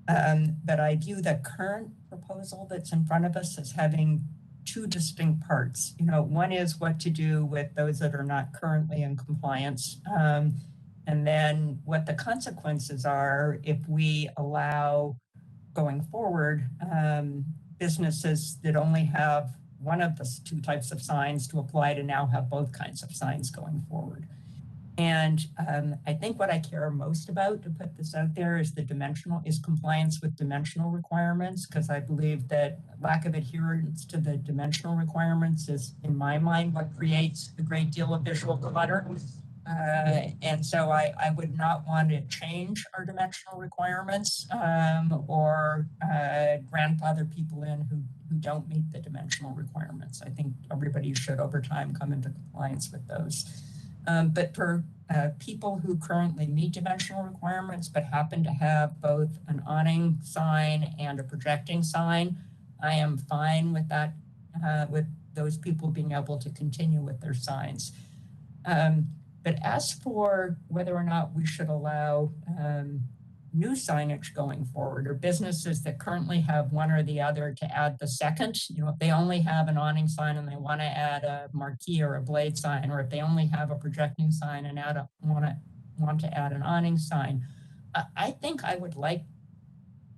But I view the current proposal that's in front of us as having two distinct parts. You know, one is what to do with those that are not currently in compliance. And then what the consequences are if we allow going forward businesses that only have one of the two types of signs to apply to now have both kinds of signs going forward. And I think what I care most about, to put this out there, is compliance with dimensional requirements, because I believe that lack of adherence to the dimensional requirements is, in my mind, what creates a great deal of visual clutter. And so I would not want to change our dimensional requirements or grandfather people in who don't meet the dimensional requirements. I think everybody should over time come into compliance with those. But for people who currently meet dimensional requirements but happen to have both an awning sign and a projecting sign, I am fine with that, with those people being able to continue with their signs. But as for whether or not we should allow new signage going forward, or businesses that currently have one or the other to add the second, you know, if they only have an awning sign and they want to add a marquee or a blade sign, or if they only have a projecting sign and want to add an awning sign, I think I would like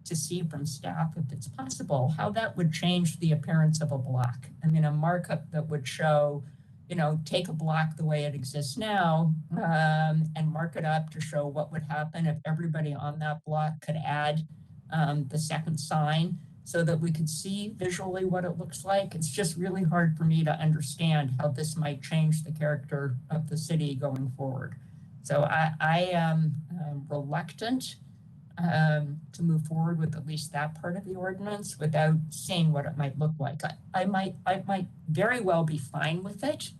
to see from staff, if it's possible, how that would change the appearance of a block. I mean, a markup that would show, you know, take a block the way it exists now and mark it up to show what would happen if everybody on that block could add the second sign, so that we could see visually what it looks like. It's just really hard for me to understand how this might change the character of the city going forward. So I am reluctant to move forward with at least that part of the ordinance without seeing what it might look like. I might very well be fine with it,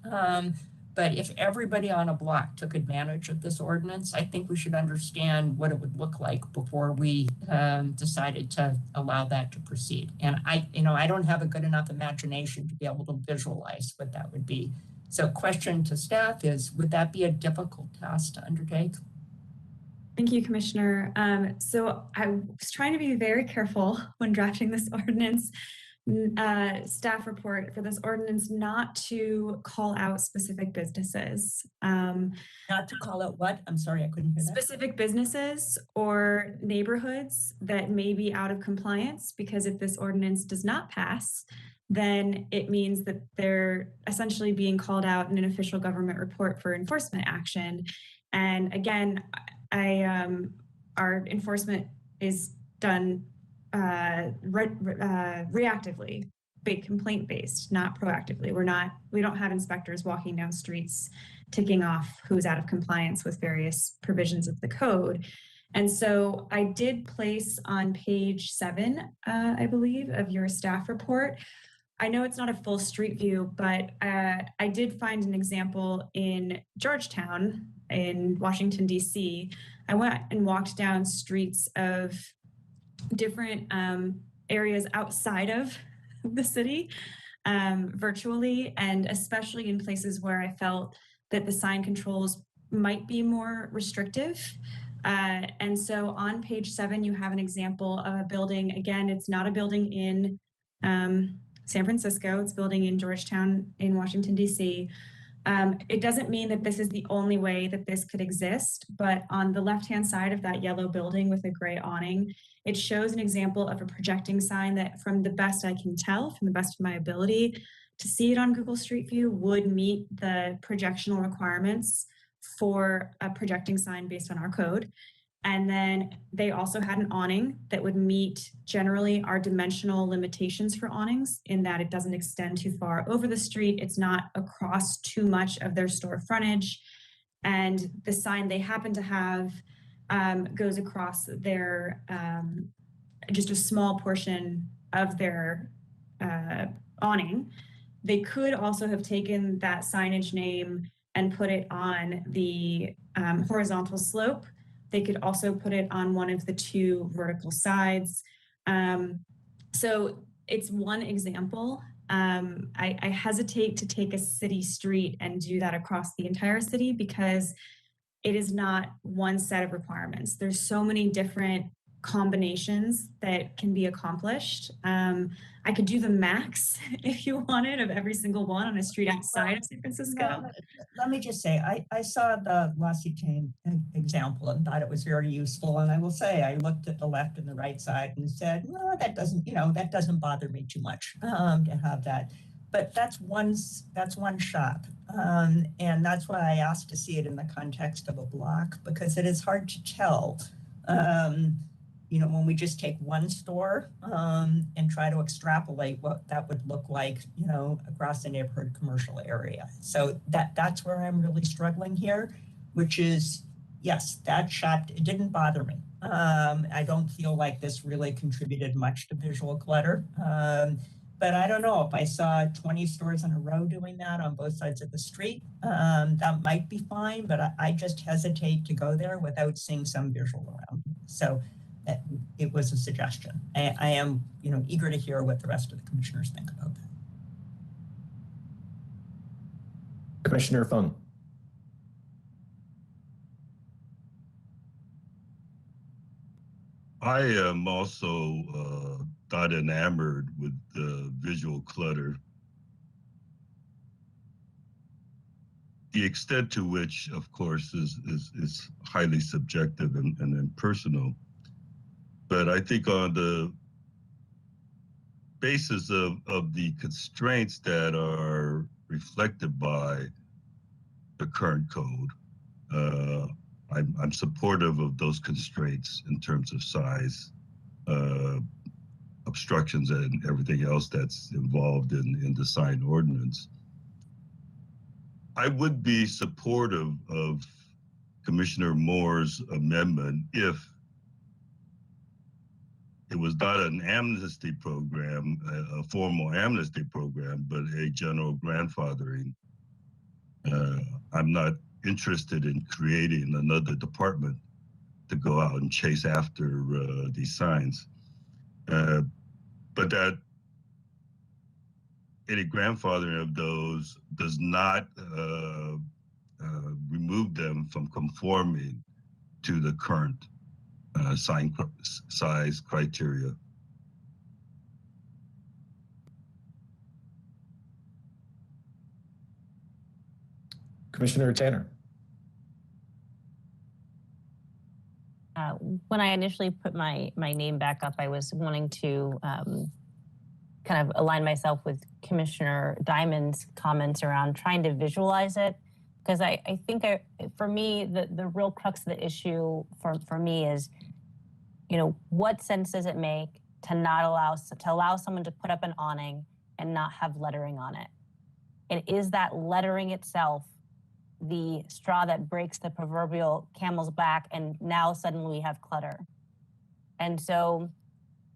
but if everybody on a block took advantage of this ordinance, I think we should understand what it would look like before we decided to allow that to proceed. And I don't have a good enough imagination to be able to visualize what that would be. So question to staff is, would that be a difficult task to undertake? Thank you, Commissioner. So I was trying to be very careful when drafting this ordinance staff report for this ordinance not to call out specific businesses. Not to call out what? I'm sorry, I couldn't hear that. Specific businesses or neighborhoods that may be out of compliance, because if this ordinance does not pass, then it means that they're essentially being called out in an official government report for enforcement action. And again, our enforcement is done reactively, complaint based, not proactively. We don't have inspectors walking down streets ticking off who's out of compliance with various provisions of the code. And so I did place on page 7, I believe, of your staff report. I know it's not a full street view, but I did find an example in Georgetown in Washington, D.C. I went and walked down streets of different areas outside of the city virtually, and especially in places where I felt that the sign controls might be more restrictive. And so on page 7, you have an example of a building. Again, it's not a building in San Francisco, it's a building in Georgetown in Washington, D.C. It doesn't mean that this is the only way that this could exist, but on the left-hand side of that yellow building with a gray awning, it shows an example of a projecting sign that, from the best I can tell, from the best of my ability to see it on Google Street View, would meet the projectional requirements for a projecting sign based on our code. And then they also had an awning that would meet generally our dimensional limitations for awnings, in that it doesn't extend too far over the street. It's not across too much of their store frontage. And the sign they happen to have goes across their, just a small portion of their awning. They could also have taken that signage name and put it on the horizontal slope. They could also put it on one of the 2 vertical sides. So it's one example. I hesitate to take a city street and do that across the entire city, because it is not one set of requirements. There's so many different combinations that can be accomplished. I could do the max if you wanted of every single one on a street outside of San Francisco. No, let me just say, I saw the L'Occitane example and thought it was very useful. And I will say, I looked at the left and the right side and said, well, that doesn't bother me too much to have that. But that's one shop. And that's why I asked to see it in the context of a block, because it is hard to tell. When we just take one store and try to extrapolate what that would look like, across the neighborhood commercial area. So that's where I'm really struggling here, which is, yes, that shop, it didn't bother me. I don't feel like this really contributed much to visual clutter. But I don't know, if I saw 20 stores in a row doing that on both sides of the street, that might be fine, but I just hesitate to go there without seeing some visual around. So it was a suggestion. I am, eager to hear what the rest of the commissioners think about that. Commissioner Fung. I am also not enamored with the visual clutter. The extent to which, of course, is highly subjective and impersonal. But I think on the basis of the constraints that are reflected by the current code, I'm supportive of those constraints in terms of size, obstructions, and everything else that's involved in the sign ordinance. I would be supportive of Commissioner Moore's amendment if it was not an amnesty program, a formal amnesty program, but a general grandfathering. I'm not interested in creating another department to go out and chase after these signs. But that any grandfathering of those does not remove them from conforming to the current sign size criteria. Commissioner Tanner. When I initially put my name back up, I was wanting to kind of align myself with Commissioner Diamond's comments around trying to visualize it. Because I think for me, the real crux of the issue for me is, you know, what sense does it make to not allow someone to put up an awning and not have lettering on it? And is that lettering itself the straw that breaks the proverbial camel's back, and now suddenly we have clutter? And so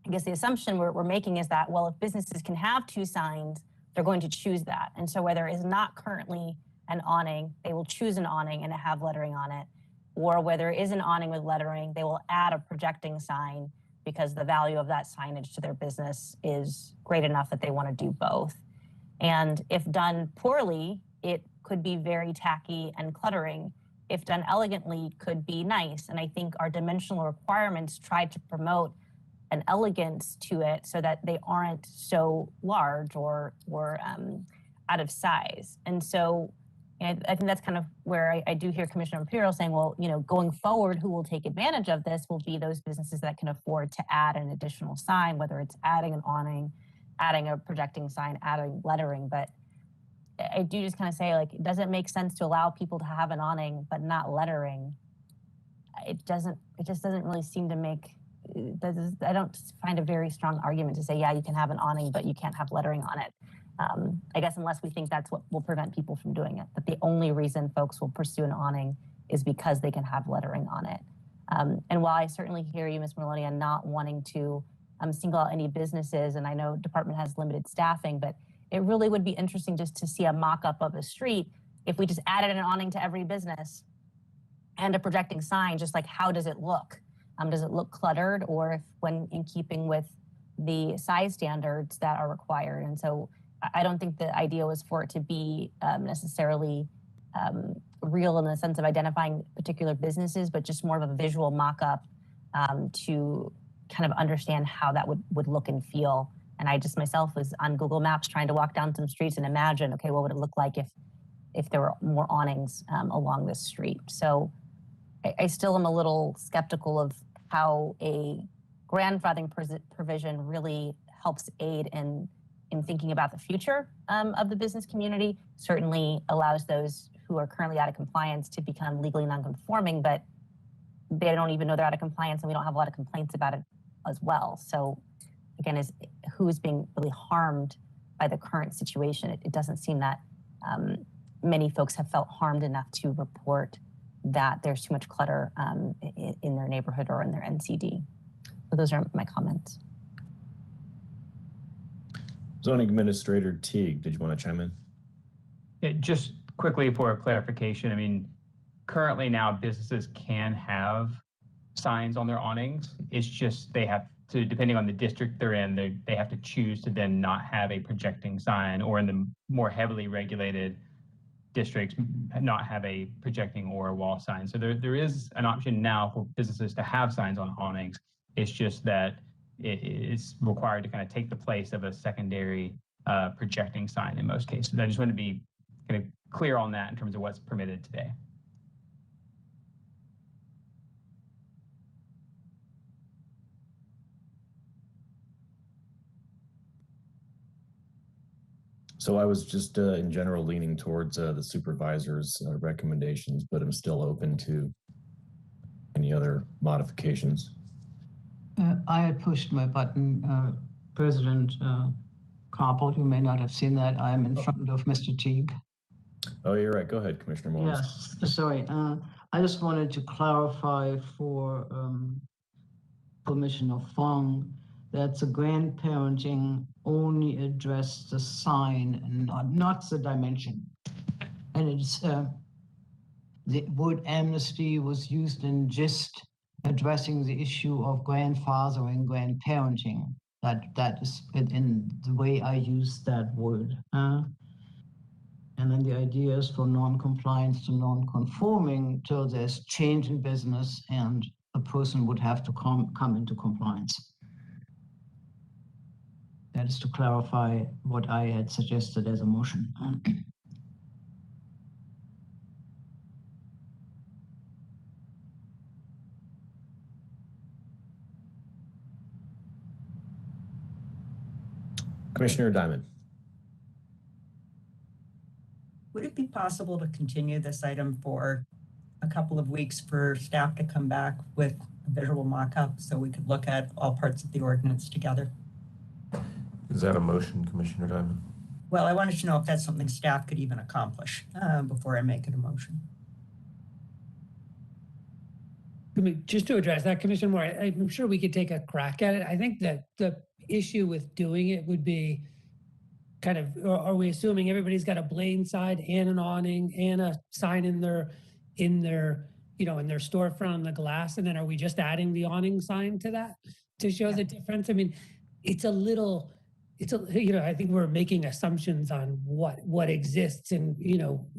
I guess the assumption we're making is that, well, if businesses can have two signs, they're going to choose that. And so where there is not currently an awning, they will choose an awning and have lettering on it. Or where there is an awning with lettering, they will add a projecting sign because the value of that signage to their business is great enough that they want to do both. And if done poorly, it could be very tacky and cluttering. If done elegantly, could be nice. And I think our dimensional requirements try to promote an elegance to it so that they aren't so large or out of size. And so I think that's kind of where I do hear Commissioner Imperial saying, well, you know, going forward, who will take advantage of this will be those businesses that can afford to add an additional sign, whether it's adding an awning, adding a projecting sign, adding lettering. But I do just kind of say, like, does it make sense to allow people to have an awning but not lettering? It just doesn't really seem to make, I don't find a very strong argument to say, yeah, you can have an awning, but you can't have lettering on it. I guess unless we think that's what will prevent people from doing it. But the only reason folks will pursue an awning is because they can have lettering on it. And while I certainly hear you, Ms. Melonia, not wanting to single out any businesses, and I know department has limited staffing, but it really would be interesting just to see a mock-up of a street if we just added an awning to every business and a projecting sign, just like how does it look? Does it look cluttered, or if when in keeping with the size standards that are required? And so I don't think the idea was for it to be necessarily real in the sense of identifying particular businesses, but just more of a visual mock-up to kind of understand how that would look and feel. And I just myself was on Google Maps trying to walk down some streets and imagine, okay, what would it look like if there were more awnings along this street? So I still am a little skeptical of how a grandfathering provision really helps aid in thinking about the future of the business community. Certainly allows those who are currently out of compliance to become legally non-conforming, but they don't even know they're out of compliance, and we don't have a lot of complaints about it as well. So again, is who's being really harmed by the current situation? It doesn't seem that many folks have felt harmed enough to report that there's too much clutter in their neighborhood or in their NCD. So those are my comments. Zoning Administrator Teague, did you want to chime in? Yeah, just quickly for clarification, I mean, currently now businesses can have signs on their awnings. It's just they have to, depending on the district they're in, they have to choose to then not have a projecting sign, or in the more heavily regulated districts, not have a projecting or a wall sign. So there is an option now for businesses to have signs on awnings. It's just that it's required to kind of take the place of a secondary projecting sign in most cases. I just want to be kind of clear on that in terms of what's permitted today. So I was just in general leaning towards the supervisor's recommendations, but I'm still open to any other modifications. I had pushed my button, President Koppel. You may not have seen that. I'm in front of Mr. Teague. Oh, you're right. Go ahead, Commissioner Moore. Yes, sorry. I just wanted to clarify for Commissioner Fong that the grandparenting only addressed the sign and not the dimension. And it's the word amnesty was used in just addressing the issue of grandfathering, grandparenting. That is in the way I use that word. And then the idea is for non-compliance to non-conforming till there's change in business and a person would have to come into compliance. That is to clarify what I had suggested as a motion. Commissioner Diamond. Would it be possible to continue this item for a couple of weeks for staff to come back with a visual mock-up so we could look at all parts of the ordinance together? Is that a motion, Commissioner Diamond? Well, I wanted to know if that's something staff could even accomplish before I make it a motion. Just to address that, Commissioner Moore, I'm sure we could take a crack at it. I think that the issue with doing it would be kind of, are we assuming everybody's got a blade sign and an awning and a sign in their storefront on the glass, and then are we just adding the awning sign to that to show the difference? I mean, I think we're making assumptions on what exists, and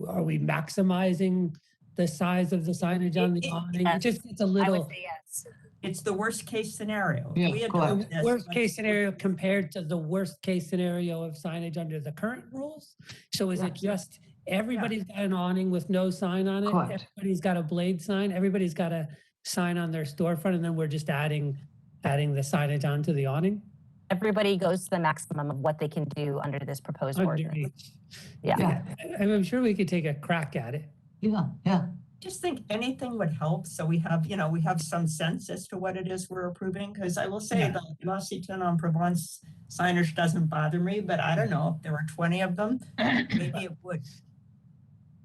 are we maximizing the size of the signage on the awning? It's a little. I would say yes. It's the worst case scenario. Yeah, worst case scenario compared to the worst case scenario of signage under the current rules. So is it just everybody's got an awning with no sign on it? Correct. Everybody's got a blade sign. Everybody's got a sign on their storefront, and then we're just adding the signage onto the awning. Everybody goes to the maximum of what they can do under this proposed ordinance. Yeah. I'm sure we could take a crack at it. Yeah. Just think anything would help. So we have some sense as to what it is we're approving. Because I will say the L'Occitane en Provence signage doesn't bother me, but I don't know if there were 20 of them, maybe it would.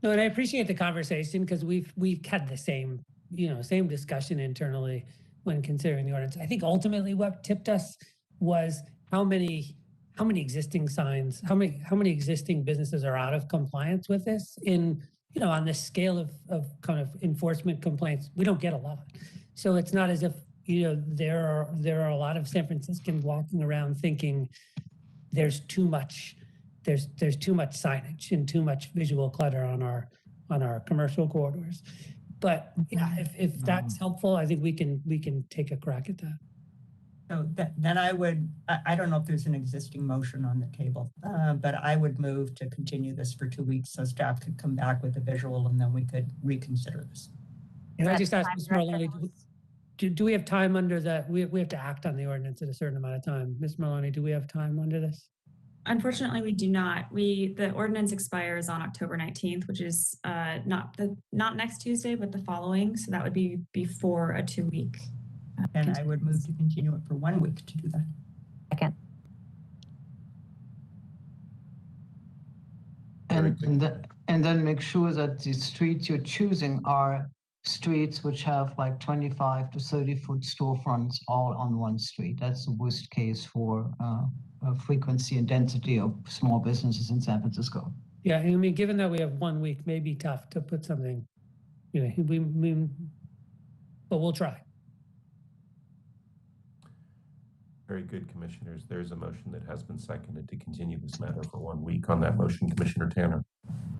No, and I appreciate the conversation because we've had the same discussion internally when considering the ordinance. I think ultimately what tipped us was how many existing signs, how many existing businesses are out of compliance with this on the scale of kind of enforcement complaints. We don't get a lot. So it's not as if, there are a lot of San Franciscans walking around thinking there's too much signage and too much visual clutter on our commercial corridors. But if that's helpful, I think we can take a crack at that. So then I don't know if there's an existing motion on the table, but I would move to continue this for 2 weeks so staff could come back with a visual and then we could reconsider this. And I just asked Ms. Merloni, do we have time under that? We have to act on the ordinance at a certain amount of time. Ms. Merloni, do we have time under this? Unfortunately, we do not. The ordinance expires on October 19th, which is not next Tuesday, but the following. So that would be before a 2-week. And I would move to continue it for 1 week to do that. Second. And then make sure that the streets you're choosing are streets which have like 25 to 30-foot storefronts all on one street. That's the worst case for frequency and density of small businesses in San Francisco. Yeah, I mean, given that we have 1 week, may be tough to put something, but we'll try. Very good, Commissioners. There's a motion that has been seconded to continue this matter for 1 week. On that motion, Commissioner Tanner.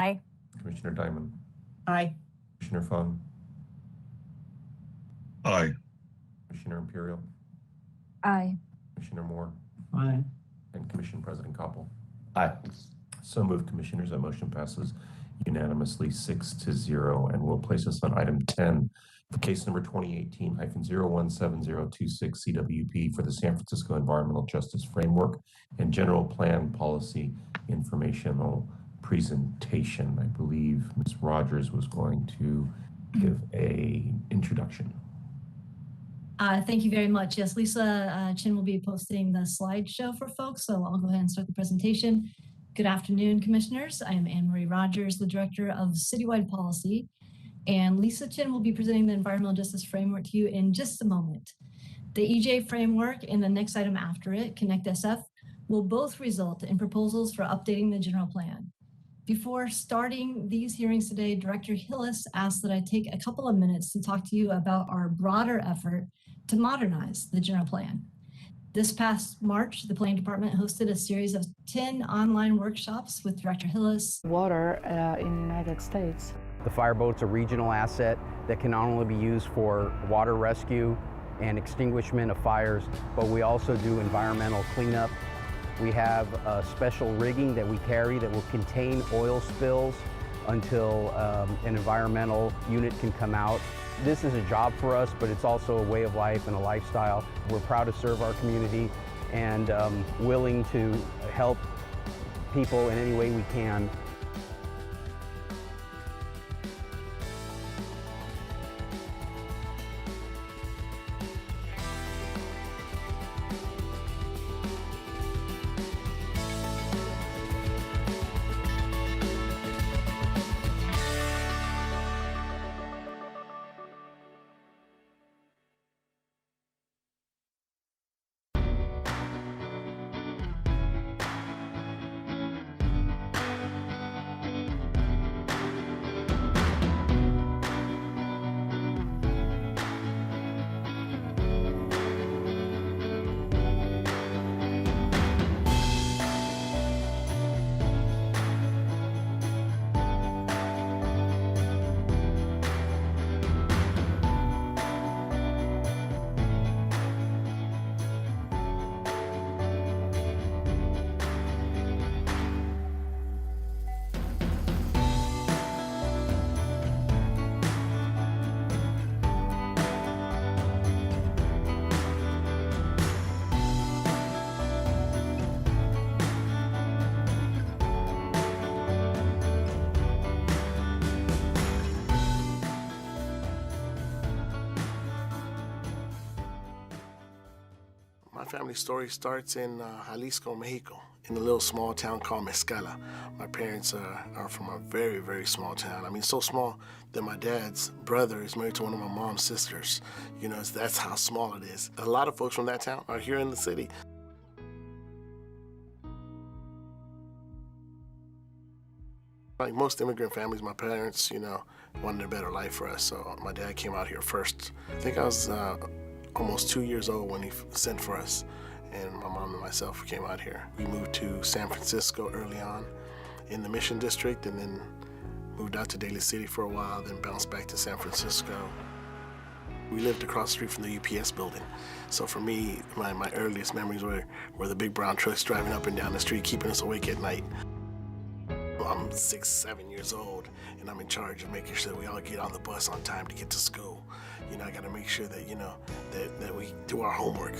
Aye. Commissioner Diamond. Aye. Commissioner Fung. Aye. Commissioner Imperial. Aye. Commissioner Moore. Aye. And Commission President Koppel. Aye. So moved, Commissioners. That motion passes unanimously 6-0, and will place us on item 10 for case number 2018-017026 CWP for the San Francisco Environmental Justice Framework and General Plan Policy Informational Presentation. I believe Ms. Rogers was going to give an introduction. Thank you very much. Yes, Lisa Chin will be posting the slideshow for folks, so I'll go ahead and start the presentation. Good afternoon, Commissioners. I am Anne-Marie Rogers, the Director of Citywide Policy, and Lisa Chin will be presenting the Environmental Justice Framework to you in just a moment. The EJ framework and the next item after it, Connect SF, will both result in proposals for updating the general plan. Before starting these hearings today, Director Hillis asked that I take a couple of minutes to talk to you about our broader effort to modernize the general plan. This past March, the Planning Department hosted a series of 10 online workshops with Director Hillis. Water in the United States. The fireboat's a regional asset that can not only be used for water rescue and extinguishment of fires, but we also do environmental cleanup. We have a special rigging that we carry that will contain oil spills until an environmental unit can come out. This is a job for us, but it's also a way of life and a lifestyle. We're proud to serve our community and willing to help people in any way we can. My family story starts in Jalisco, Mexico, in a little small town called Mezcala. My parents are from a very, very small town. I mean, so small that my dad's brother is married to one of my mom's sisters. You know, that's how small it is. A lot of folks from that town are here in the city. Like most immigrant families, my parents, you know, wanted a better life for us. So my dad came out here first. I think I was almost 2 years old when he sent for us, and my mom and myself came out here. We moved to San Francisco early on in the Mission District, and then moved out to Daly City for a while, then bounced back to San Francisco. We lived across the street from the UPS building. So for me, my earliest memories were the big brown trucks driving up and down the street, keeping us awake at night. I'm 6, 7 years old, and I'm in charge of making sure that we all get on the bus on time to get to school. You know, I gotta make sure that, you know, that we do our homework.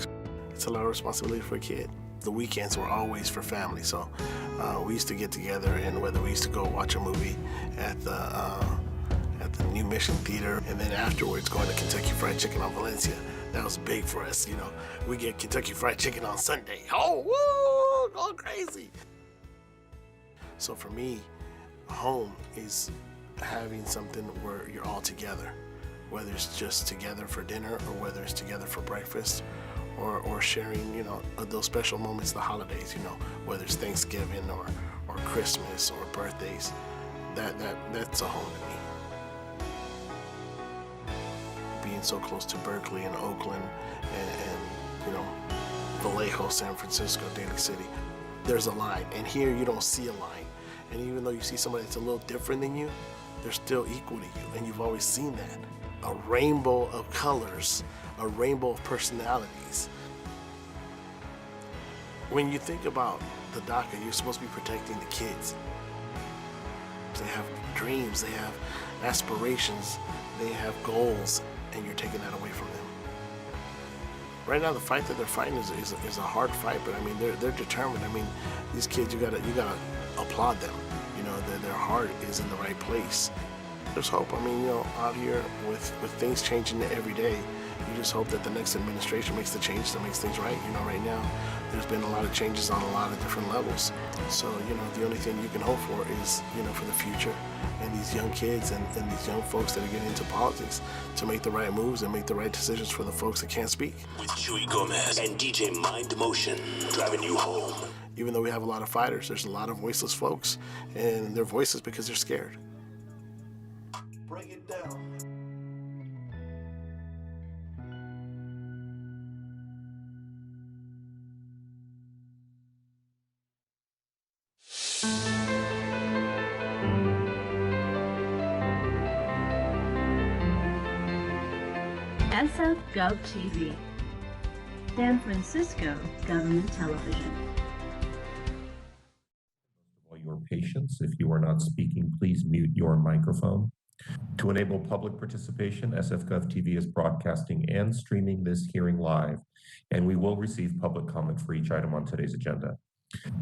It's a lot of responsibility for a kid. The weekends were always for family, so we used to get together, and whether we used to go watch a movie at the New Mission Theater, and then afterwards going to Kentucky Fried Chicken on Valencia. That was big for us, you know. We get Kentucky Fried Chicken on Sunday. Oh, woo, going crazy. So for me, home is having something where you're all together, whether it's just together for dinner or whether it's together for breakfast or sharing, you know, those special moments, the holidays, you know, whether it's Thanksgiving or Christmas or birthdays. That's a home to me. Being so close to Berkeley and Oakland and you know, Vallejo, San Francisco, Daly City, there's a line, and here you don't see a line. And even though you see somebody that's a little different than you, they're still equal to you, and you've always seen that. A rainbow of colors, a rainbow of personalities. When you think about the DACA, you're supposed to be protecting the kids. They have dreams, they have aspirations, they have goals, and you're taking that away from them. Right now, the fight that they're fighting is a hard fight, but I mean, they're determined. I mean, these kids, you gotta applaud them. You know, their heart is in the right place. There's hope. I mean, you know, out here with things changing every day, you just hope that the next administration makes the change that makes things right. You know, right now, there's been a lot of changes on a lot of different levels. So, you know, the only thing you can hope for is, you know, for the future and these young kids and these young folks that are getting into politics to make the right moves and make the right decisions for the folks that can't speak. With Chewy Gomez and DJ Mind Motion, driving you home. Even though we have a lot of fighters, there's a lot of voiceless folks, and they're voiceless because they're scared. Bring it down. SFGovTV, San Francisco Government Television. For your patience, if you are not speaking, please mute your microphone. To enable public participation, SFGovTV is broadcasting and streaming this hearing live, and we will receive public comment for each item on today's agenda.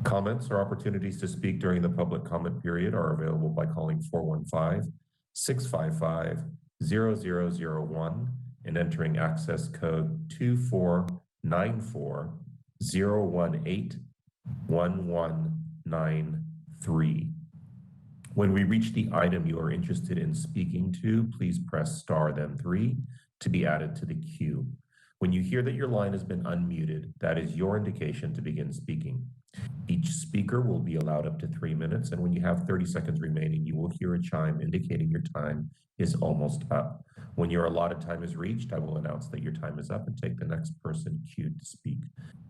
Comments or opportunities to speak during the public comment period are available by calling 415-655-0001 and entering access code 24940181193. When we reach the item you are interested in speaking to, please press star then 3 to be added to the queue. When you hear that your line has been unmuted, that is your indication to begin speaking. Each speaker will be allowed up to 3 minutes, and when you have 30 seconds remaining, you will hear a chime indicating your time is almost up. When your allotted time is reached, I will announce that your time is up and take the next person queued to speak.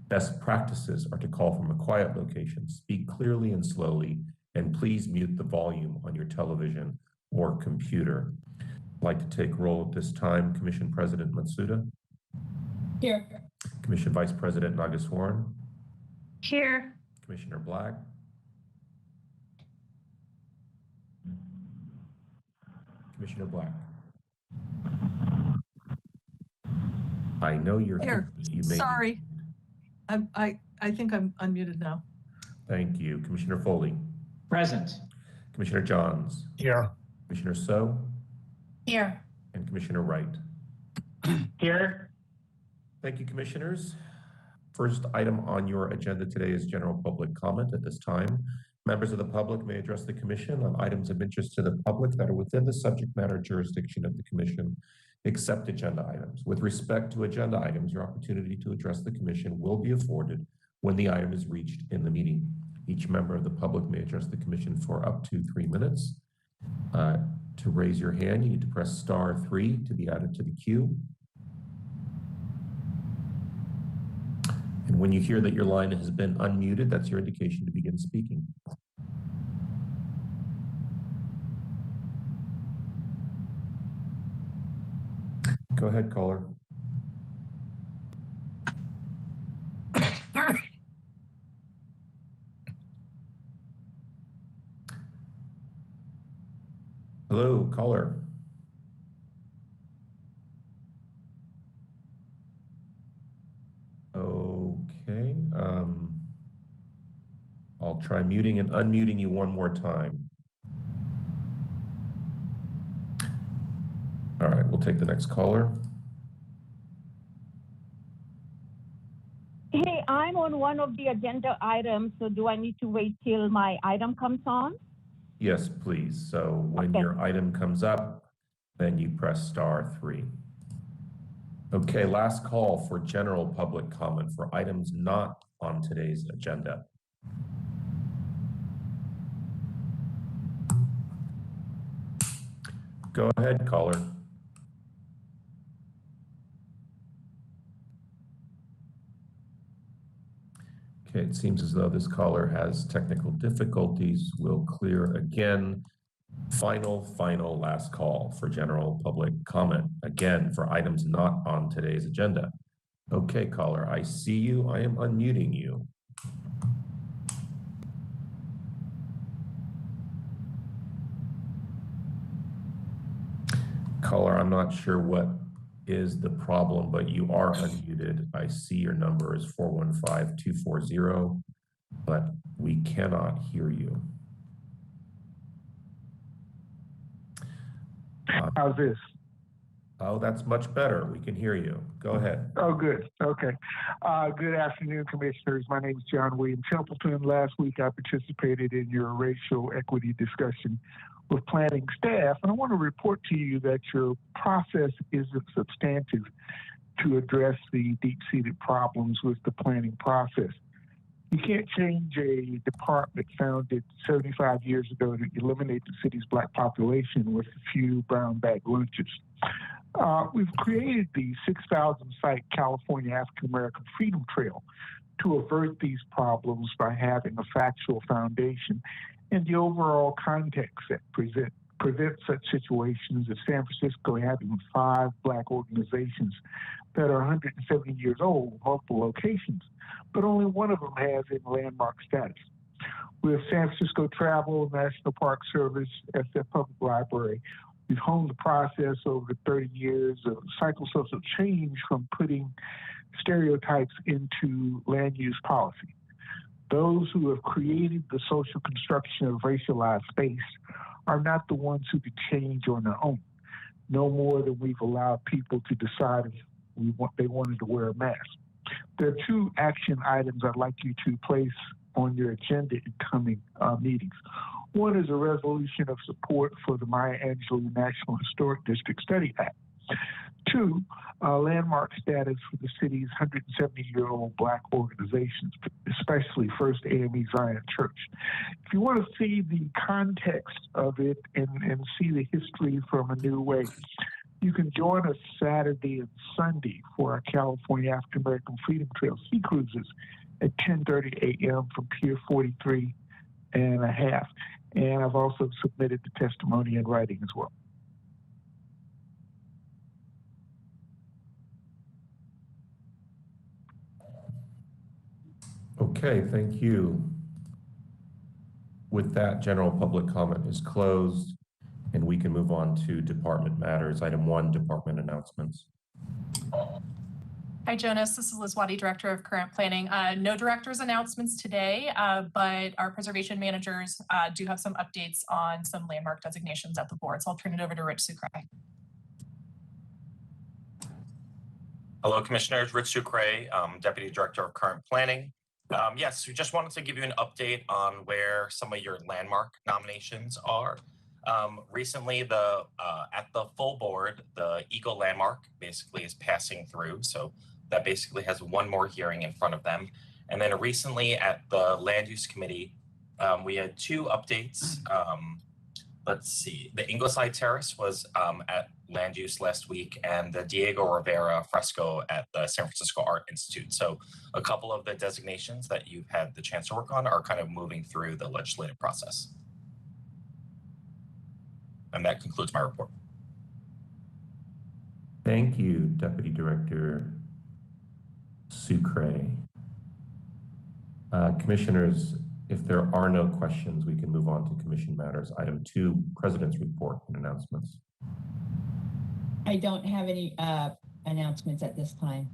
Best practices are to call from a quiet location, speak clearly and slowly, and please mute the volume on your television or computer. I'd like to take roll at this time. Commission President Matsuda. Here. Commission Vice President Nagaswaran. Here. Commissioner Black. Commissioner Black. I know you're here. You may Sorry. I think I'm unmuted now. Thank you. Commissioner Foley. Present. Commissioner Johns. Here. Commissioner So. Here. And Commissioner Wright. Here. Thank you, commissioners. First item on your agenda today is general public comment. At this time, members of the public may address the commission on items of interest to the public that are within the subject matter jurisdiction of the commission, except agenda items. With respect to agenda items, your opportunity to address the commission will be afforded when the item is reached in the meeting. Each member of the public may address the commission for up to 3 minutes. To raise your hand, you need to press star 3 to be added to the queue. And when you hear that your line has been unmuted, that's your indication to begin speaking. Go ahead, caller. Hello, caller. Okay. I'll try muting and unmuting you one more time. All right, we'll take the next caller. Hey, I'm on one of the agenda items, so do I need to wait till my item comes on? Yes, please. So when your item comes up, then you press star 3. Okay, last call for general public comment for items not on today's agenda. Go ahead, caller. Okay, it seems as though this caller has technical difficulties. We'll clear again. Final last call for general public comment. Again, for items not on today's agenda. Okay, caller, I see you. I am unmuting you. Caller, I'm not sure what is the problem, but you are unmuted. I see your number is 415-240, but we cannot hear you. How's this? Oh, that's much better. We can hear you. Go ahead. Oh, good. Okay. Good afternoon, commissioners. My name is John William Templeton. Last week, I participated in your racial equity discussion with planning staff, and I want to report to you that your process isn't substantive to address the deep-seated problems with the planning process. You can't change a department founded 75 years ago to eliminate the city's Black population with a few brown bag lunches. We've created the 6,000-site California African American Freedom Trail to avert these problems by having a factual foundation and the overall context that prevent such situations is San Francisco having 5 Black organizations that are 170 years old, multiple locations, but only one of them has a landmark status. With San Francisco Travel, National Park Service, SF Public Library, we've honed the process over 30 years of psychosocial change from putting stereotypes into land use policy. Those who have created the social construction of racialized space are not the ones who could change on their own, no more than we've allowed people to decide if they wanted to wear a mask. There are 2 action items I'd like you to place on your agenda in coming meetings. One is a resolution of support for the Maya Angelou National Historic District Study Act. 2, landmark status for the city's 170-year-old Black organizations, especially First AME Zion Church. If you want to see the context of it and see the history from a new way, you can join us Saturday and Sunday for our California African American Freedom Trail Sea Cruises at 10:30 a.m. from Pier 43 and a half. And I've also submitted the testimony in writing as well. Okay, thank you. With that, general public comment is closed, and we can move on to department matters. Item 1, department announcements. Hi, Jonas. This is Liz Waddy, Director of Current Planning. No director's announcements today, but our preservation managers do have some updates on some landmark designations at the board. So I'll turn it over to Rich Sucre. Hello, Commissioners. Rich Sucre, Deputy Director of Current Planning. Yes, we just wanted to give you an update on where some of your landmark nominations are. Recently, at the full board, the Eagle Landmark basically is passing through. So that basically has one more hearing in front of them. And then recently at the Land Use Committee, we had 2 updates. Let's see, the Ingleside Terrace was at Land Use last week, and the Diego Rivera fresco at the San Francisco Art Institute. So a couple of the designations that you've had the chance to work on are kind of moving through the legislative process. And that concludes my report. Thank you, Deputy Director Sucre. Commissioners, if there are no questions, we can move on to commission matters. Item 2, President's report and announcements. I don't have any announcements at this time.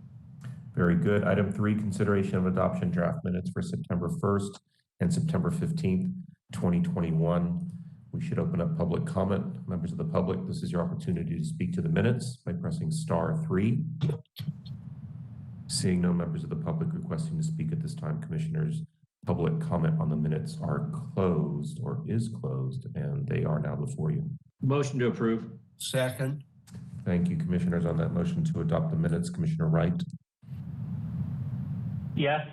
Very good. Item 3, consideration of adoption draft minutes for September 1st and September 15th, 2021. We should open up public comment. Members of the public, this is your opportunity to speak to the minutes by pressing *3. Seeing no members of the public requesting to speak at this time, Commissioners, public comment on the minutes are closed or is closed, and they are now before you. Motion to approve. Second. Thank you, Commissioners. On that motion to adopt the minutes, Commissioner Wright. Yes.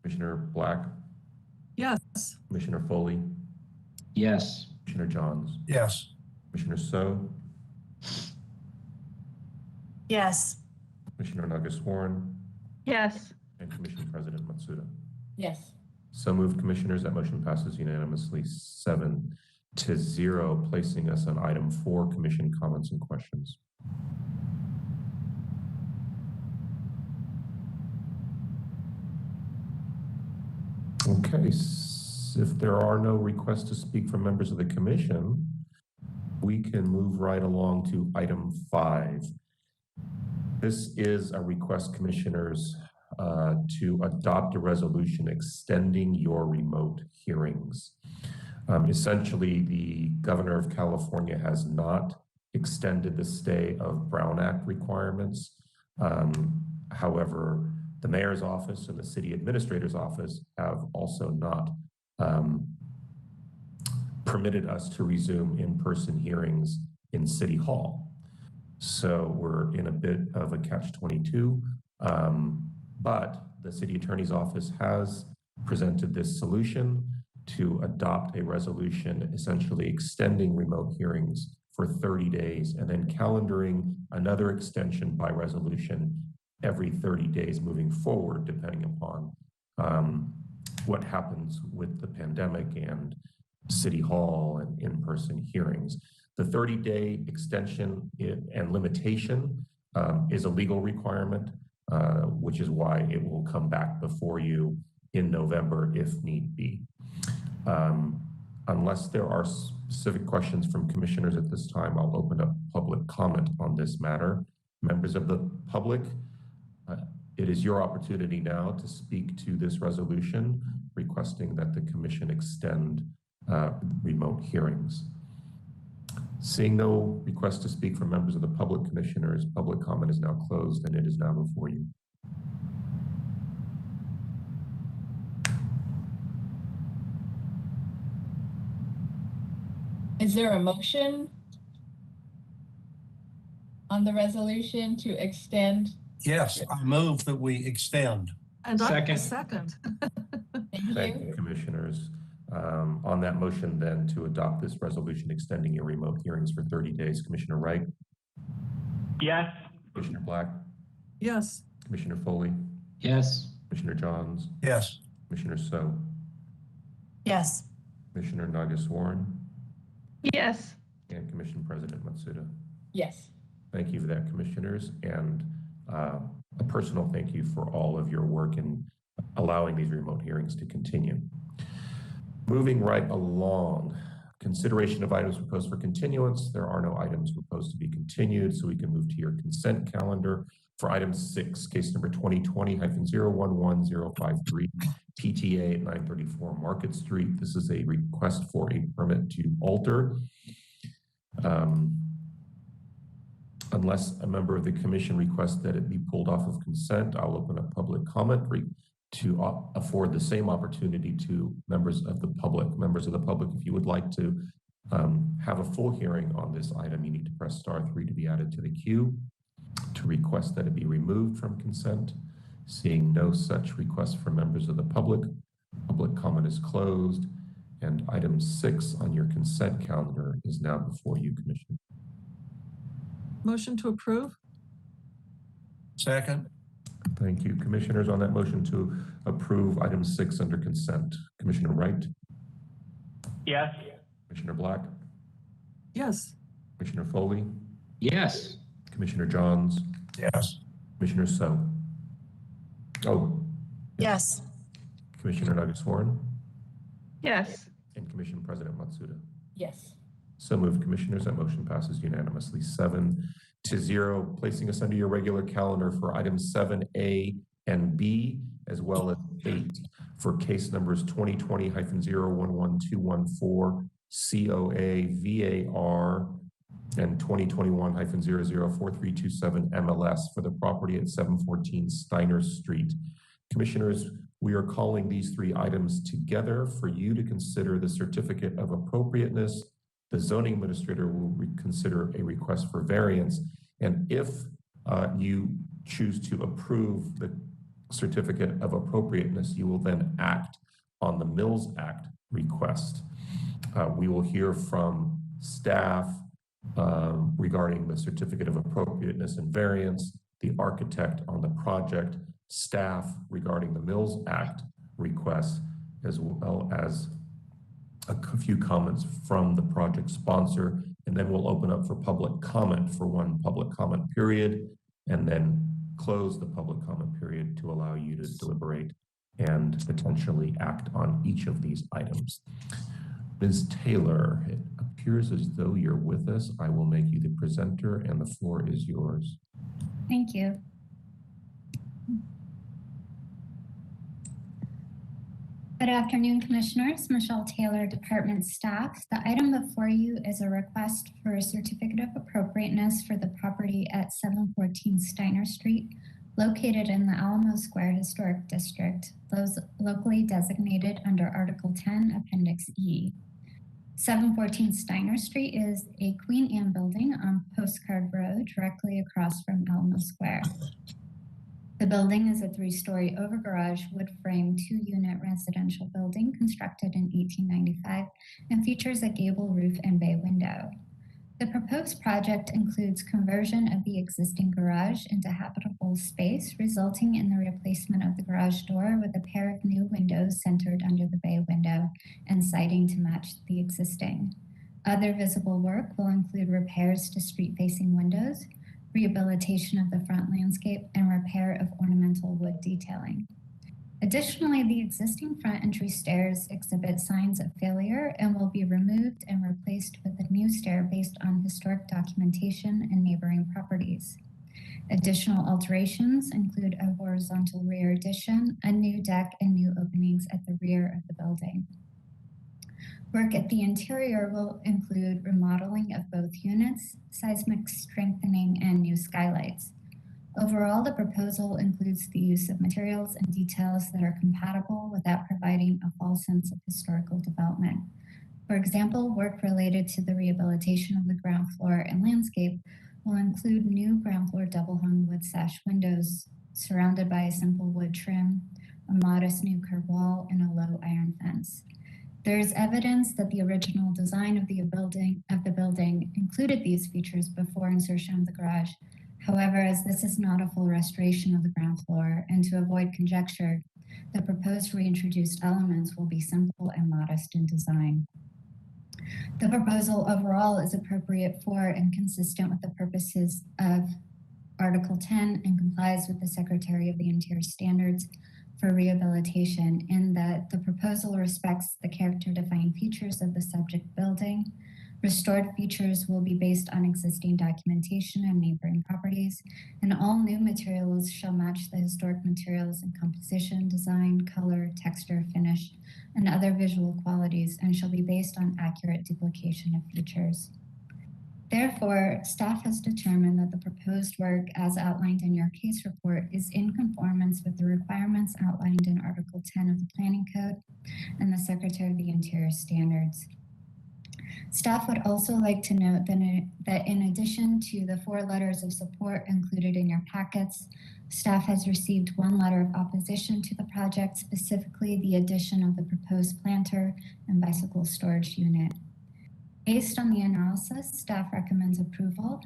Commissioner Black. Yes. Commissioner Foley. Yes. Commissioner Johns. Yes. Commissioner So. Yes. Commissioner Nagaswaran. Yes. And Commission President Matsuda. Yes. So moved, Commissioners. That motion passes unanimously 7-0, placing us on item 4, Commission comments and questions. Okay, if there are no requests to speak from members of the Commission, we can move right along to item 5. This is a request, Commissioners, to adopt a resolution extending your remote hearings. Essentially, the Governor of California has not extended the stay of Brown Act requirements. However, the Mayor's Office and the City Administrator's Office have also not permitted us to resume in-person hearings in City Hall. So we're in a bit of a catch-22, but the City Attorney's Office has presented this solution to adopt a resolution essentially extending remote hearings for 30 days and then calendaring another extension by resolution every 30 days moving forward, depending upon what happens with the pandemic and City Hall and in-person hearings. The 30-day extension and limitation is a legal requirement, which is why it will come back before you in November if need be. Unless there are specific questions from commissioners at this time, I'll open up public comment on this matter. Members of the public, it is your opportunity now to speak to this resolution requesting that the commission extend remote hearings. Seeing no request to speak from members of the public, commissioners, public comment is now closed and it is now before you. Is there a motion on the resolution to extend? Yes, I move that we extend. And Second. Second. Thank you, commissioners. On that motion then to adopt this resolution extending your remote hearings for 30 days, Commissioner Wright? Yes. Commissioner Black? Yes. Commissioner Foley? Yes. Commissioner Johns? Yes. Commissioner So? Yes. Commissioner Nagaswaran? Yes. And Commission President Matsuda? Yes. Thank you for that, commissioners, and a personal thank you for all of your work in allowing these remote hearings to continue. Moving right along, consideration of items proposed for continuance. There are no items proposed to be continued, so we can move to your consent calendar. For item 6, case number 2020-011053, PTA at 934 Market Street. This is a request for a permit to alter. Unless a member of the commission requests that it be pulled off of consent, I'll open up public comment to afford the same opportunity to members of the public. Members of the public, if you would like to have a full hearing on this item, you need to press *3 to be added to the queue. To request that it be removed from consent. Seeing no such request from members of the public, public comment is closed, and item 6 on your consent calendar is now before you, Commissioner. Motion to approve? Second. Thank you, commissioners. On that motion to approve item 6 under consent, Commissioner Wright? Yes. Commissioner Black? Yes. Commissioner Foley? Yes. Commissioner Johns? Yes. Commissioner So? Oh. Yes. Commissioner Nagaswaran? Yes. And Commission President Matsuda? Yes. So moved, commissioners. That motion passes unanimously 7-0, placing us under your regular calendar for items 7A and B, as well as 8 for case numbers 2020-011214 COA VAR and 2021-004327 MLS for the property at 714 Steiner Street. Commissioners, we are calling these 3 items together for you to consider the certificate of appropriateness. The zoning administrator will consider a request for variance. And if you choose to approve the certificate of appropriateness, you will then act on the Mills Act request. We will hear from staff regarding the certificate of appropriateness and variance, the architect on the project, staff regarding the Mills Act request, as well as a few comments from the project sponsor, and then we'll open up for public comment for one public comment period, and then close the public comment period to allow you to deliberate and potentially act on each of these items. Ms. Taylor, it appears as though you're with us. I will make you the presenter, and the floor is yours. Thank you. Good afternoon, Commissioners. Michelle Taylor, Department staff. The item before you is a request for a certificate of appropriateness for the property at 714 Steiner Street, located in the Alamo Square Historic District, locally designated under Article 10, Appendix E. 714 Steiner Street is a Queen Anne building on Postcard Road, directly across from Alamo Square. The building is a 3-story over-garage, wood-frame, 2-unit residential building constructed in 1895 and features a gable roof and bay window. The proposed project includes conversion of the existing garage into habitable space, resulting in the replacement of the garage door with a pair of new windows centered under the bay window and siding to match the existing. Other visible work will include repairs to street-facing windows, rehabilitation of the front landscape, and repair of ornamental wood detailing. Additionally, the existing front entry stairs exhibit signs of failure and will be removed and replaced with a new stair based on historic documentation and neighboring properties. Additional alterations include a horizontal rear addition, a new deck, and new openings at the rear of the building. Work at the interior will include remodeling of both units, seismic strengthening, and new skylights. Overall, the proposal includes the use of materials and details that are compatible without providing a false sense of historical development. For example, work related to the rehabilitation of the ground floor and landscape will include new ground floor double-hung wood sash windows surrounded by a simple wood trim, a modest new curb wall, and a low iron fence. There is evidence that the original design of the building included these features before insertion of the garage. However, as this is not a full restoration of the ground floor, and to avoid conjecture, the proposed reintroduced elements will be simple and modest in design. The proposal overall is appropriate for and consistent with the purposes of Article 10 and complies with the Secretary of the Interior standards for rehabilitation in that the proposal respects the character-defining features of the subject building. Restored features will be based on existing documentation and neighboring properties, and all new materials shall match the historic materials in composition, design, color, texture, finish, and other visual qualities, and shall be based on accurate duplication of features. Therefore, staff has determined that the proposed work as outlined in your case report is in conformance with the requirements outlined in Article 10 of the Planning Code and the Secretary of the Interior standards. Staff would also like to note that in addition to the 4 letters of support included in your packets, staff has received 1 letter of opposition to the project, specifically the addition of the proposed planter and bicycle storage unit. Based on the analysis, staff recommends approval,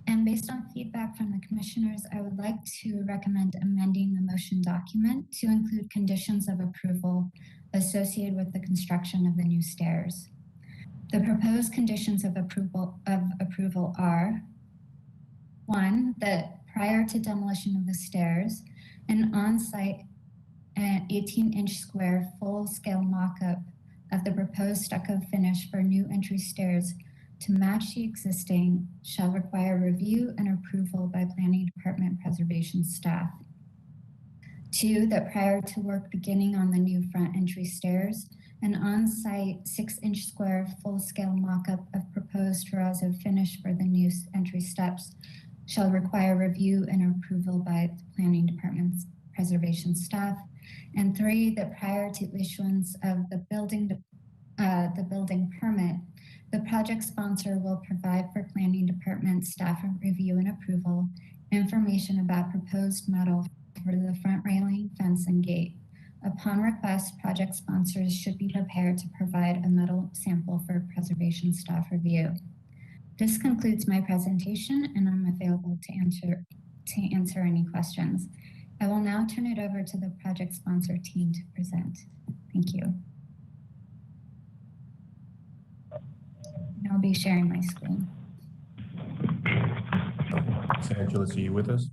and based on feedback from the commissioners, I would like to recommend amending the motion document to include conditions of approval associated with the construction of the new stairs. The proposed conditions of approval are 1, that prior to demolition of the stairs, an on-site 18-inch square full-scale mock-up of the proposed stucco finish for new entry stairs to match the existing shall require review and approval by Planning Department Preservation staff. 2, that prior to work beginning on the new front entry stairs, an on-site 6-inch square full-scale mock-up of proposed terrazzo finish for the new entry steps shall require review and approval by the Planning Department's Preservation staff. And 3, that prior to issuance of the building permit, the project sponsor will provide for Planning Department staff review and approval information about proposed metal for the front railing, fence, and gate. Upon request, project sponsors should be prepared to provide a metal sample for preservation staff review. This concludes my presentation, and I'm available to answer any questions. I will now turn it over to the project sponsor team to present. Thank you. And I'll be sharing my screen. Angeles, are you with us?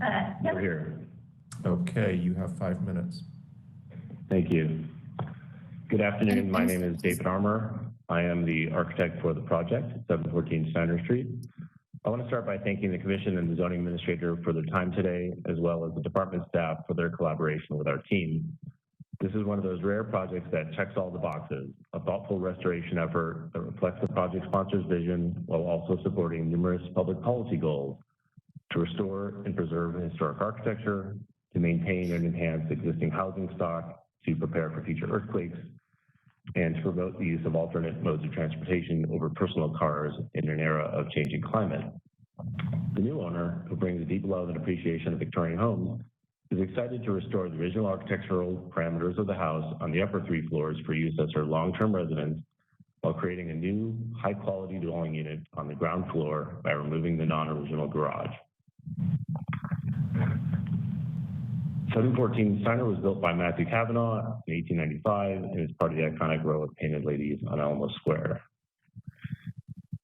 Yep. We're here. Okay, you have 5 minutes. Thank you. Good afternoon. My name is David Armour. I am the architect for the project at 714 Steiner Street. I want to start by thanking the Commission and the Zoning Administrator for their time today, as well as the department staff for their collaboration with our team. This is one of those rare projects that checks all the boxes, a thoughtful restoration effort that reflects the project sponsor's vision while also supporting numerous public policy goals to restore and preserve historic architecture, to maintain and enhance existing housing stock, to prepare for future earthquakes, and to promote the use of alternate modes of transportation over personal cars in an era of changing climate. The new owner, who brings a deep love and appreciation of Victorian homes, is excited to restore the original architectural parameters of the house on the upper 3 floors for use as her long-term residence, while creating a new, high-quality dwelling unit on the ground floor by removing the non-original garage. 714 Steiner was built by Matthew Kavanaugh in 1895 and is part of the iconic row of painted ladies on Alamo Square.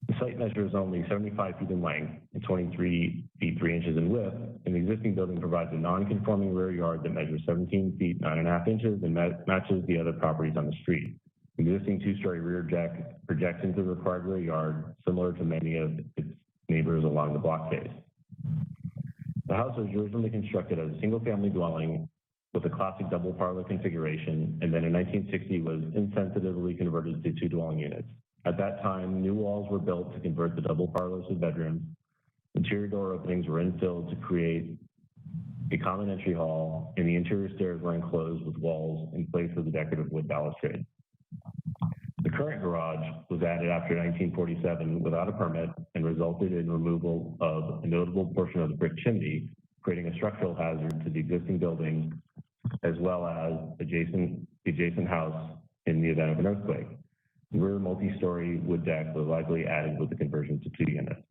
The site measures only 75 feet in length and 23 feet 3 inches in width, and the existing building provides a non-conforming rear yard that measures 17 feet 9.5 inches and matches the other properties on the street. The existing two-story rear deck projects into the required rear yard, similar to many of its neighbors along the block face. The house was originally constructed as a single-family dwelling with a classic double parlor configuration, and then in 1960 was insensitively converted to 2 dwelling units. At that time, new walls were built to convert the double parlors to bedrooms. Interior door openings were infilled to create a common entry hall, and the interior stairs were enclosed with walls in place of the decorative wood balustrade. The current garage was added after 1947 without a permit and resulted in removal of a notable portion of the brick chimney, creating a structural hazard to the existing building as well as the adjacent house in the event of an earthquake. The rear multi-story wood deck was likely added with the conversion to 2 units.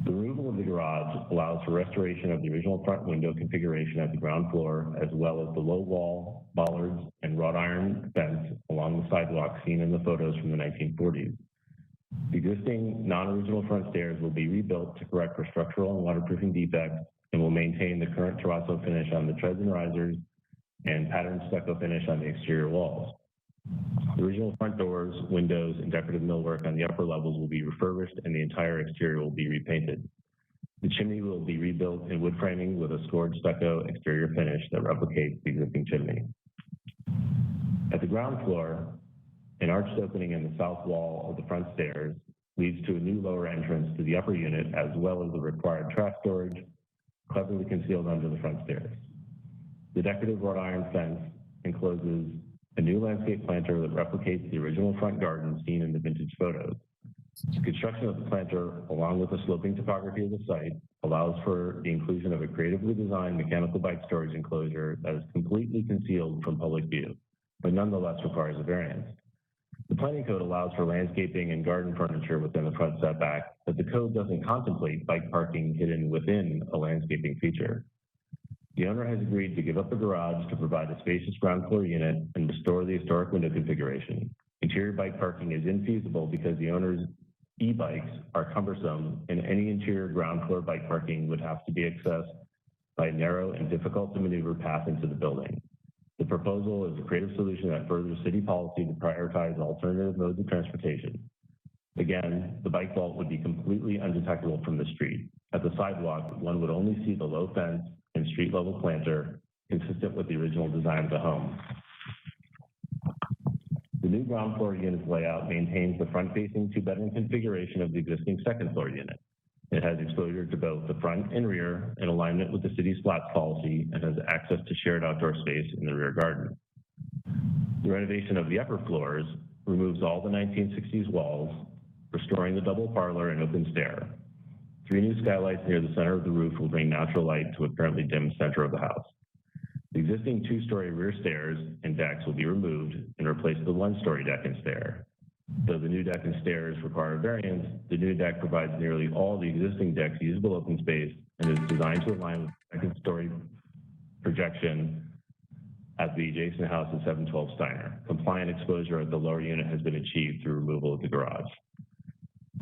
The removal of the garage allows for restoration of the original front window configuration at the ground floor, as well as the low wall, bollards, and wrought iron fence along the sidewalk seen in the photos from the 1940s. The existing non-original front stairs will be rebuilt to correct for structural and waterproofing defects and will maintain the current terrazzo finish on the treads and risers and patterned stucco finish on the exterior walls. The original front doors, windows, and decorative millwork on the upper levels will be refurbished and the entire exterior will be repainted. The chimney will be rebuilt in wood framing with a scored stucco exterior finish that replicates the existing chimney. At the ground floor, an arched opening in the south wall of the front stairs leads to a new lower entrance to the upper unit, as well as the required trash storage, cleverly concealed under the front stairs. The decorative wrought iron fence encloses a new landscape planter that replicates the original front garden seen in the vintage photos. The construction of the planter, along with the sloping topography of the site, allows for the inclusion of a creatively designed mechanical bike storage enclosure that is completely concealed from public view, but nonetheless requires a variance. The planning code allows for landscaping and garden furniture within the front setback, but the code doesn't contemplate bike parking hidden within a landscaping feature. The owner has agreed to give up the garage to provide a spacious ground floor unit and restore the historic window configuration. Interior bike parking is infeasible because the owner's e-bikes are cumbersome, and any interior ground floor bike parking would have to be accessed by a narrow and difficult to maneuver path into the building. The proposal is a creative solution that furthers city policy to prioritize alternative modes of transportation. Again, the bike vault would be completely undetectable from the street. At the sidewalk, one would only see the low fence and street level planter consistent with the original design of the home. The new ground floor unit's layout maintains the front-facing 2-bedroom configuration of the existing second floor unit. It has exposure to both the front and rear in alignment with the city's flats policy and has access to shared outdoor space in the rear garden. The renovation of the upper floors removes all the 1960s walls, restoring the double parlor and open stair. 3 new skylights near the center of the roof will bring natural light to a currently dim center of the house. The existing 2-story rear stairs and decks will be removed and replaced with a 1-story deck and stair. Though the new deck and stairs require a variance, the new deck provides nearly all the existing deck's usable open space and is designed to align with the second-story projection at the adjacent house at 712 Steiner. Compliant exposure at the lower unit has been achieved through removal of the garage.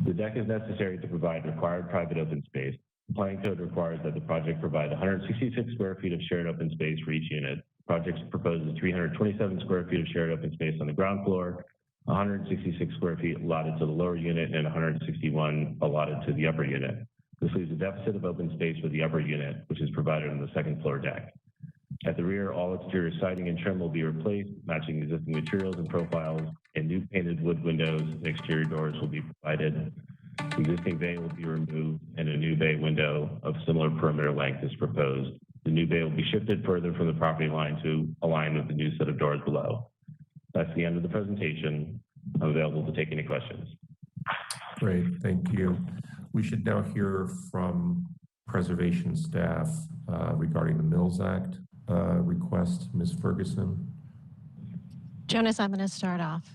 The deck is necessary to provide required private open space. The planning code requires that the project provide 166 square feet of shared open space for each unit. The project proposes 327 square feet of shared open space on the ground floor, 166 square feet allotted to the lower unit, and 161 allotted to the upper unit. This leaves a deficit of open space for the upper unit, which is provided on the second floor deck. At the rear, all exterior siding and trim will be replaced, matching existing materials and profiles, and new painted wood windows and exterior doors will be provided. The existing bay will be removed, and a new bay window of similar perimeter length is proposed. The new bay will be shifted further from the property line to align with the new set of doors below. That's the end of the presentation. I'm available to take any questions. Great, thank you. We should now hear from preservation staff regarding the Mills Act request. Ms. Ferguson. Jonas, I'm going to start off.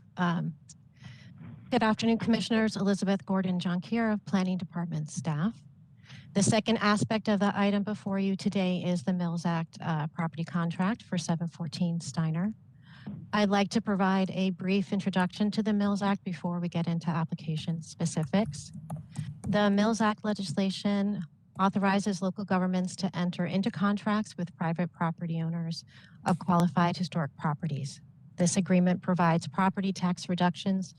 Good afternoon, Commissioners. Elizabeth Gordon-Jonquier of Planning Department staff. The second aspect of the item before you today is the Mills Act property contract for 714 Steiner. I'd like to provide a brief introduction to the Mills Act before we get into application specifics. The Mills Act legislation authorizes local governments to enter into contracts with private property owners of qualified historic properties. This agreement provides property tax reductions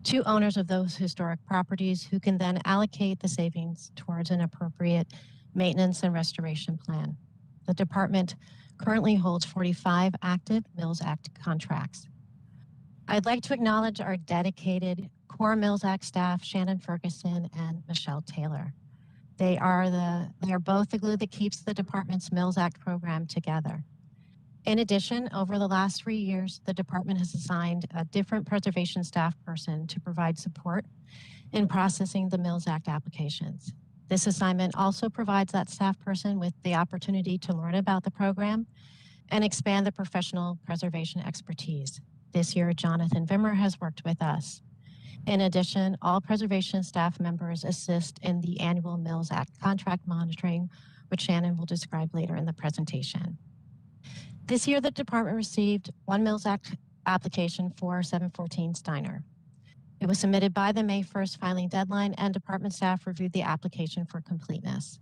to owners of those historic properties who can then allocate the savings towards an appropriate maintenance and restoration plan. The department currently holds 45 active Mills Act contracts. I'd like to acknowledge our dedicated core Mills Act staff, Shannon Ferguson and Michelle Taylor. They are both the glue that keeps the department's Mills Act program together. In addition, over the last 3 years, the department has assigned a different preservation staff person to provide support in processing the Mills Act applications. This assignment also provides that staff person with the opportunity to learn about the program and expand the professional preservation expertise. This year, Jonathan Vimmer has worked with us. In addition, all preservation staff members assist in the annual Mills Act contract monitoring, which Shannon will describe later in the presentation. This year, the department received one Mills Act application for 714 Steiner. It was submitted by the May 1st filing deadline, and department staff reviewed the application for completeness.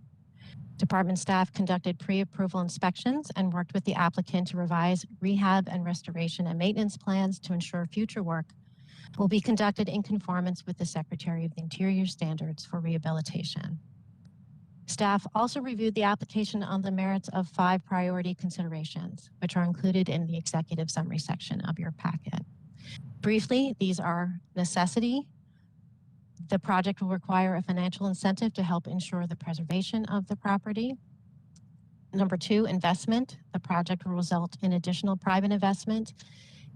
Department staff conducted pre-approval inspections and worked with the applicant to revise rehab and restoration and maintenance plans to ensure future work will be conducted in conformance with the Secretary of the Interior standards for rehabilitation. Staff also reviewed the application on the merits of 5 priority considerations, which are included in the executive summary section of your packet. Briefly, these are necessity. The project will require a financial incentive to help ensure the preservation of the property. Number 2, investment. The project will result in additional private investment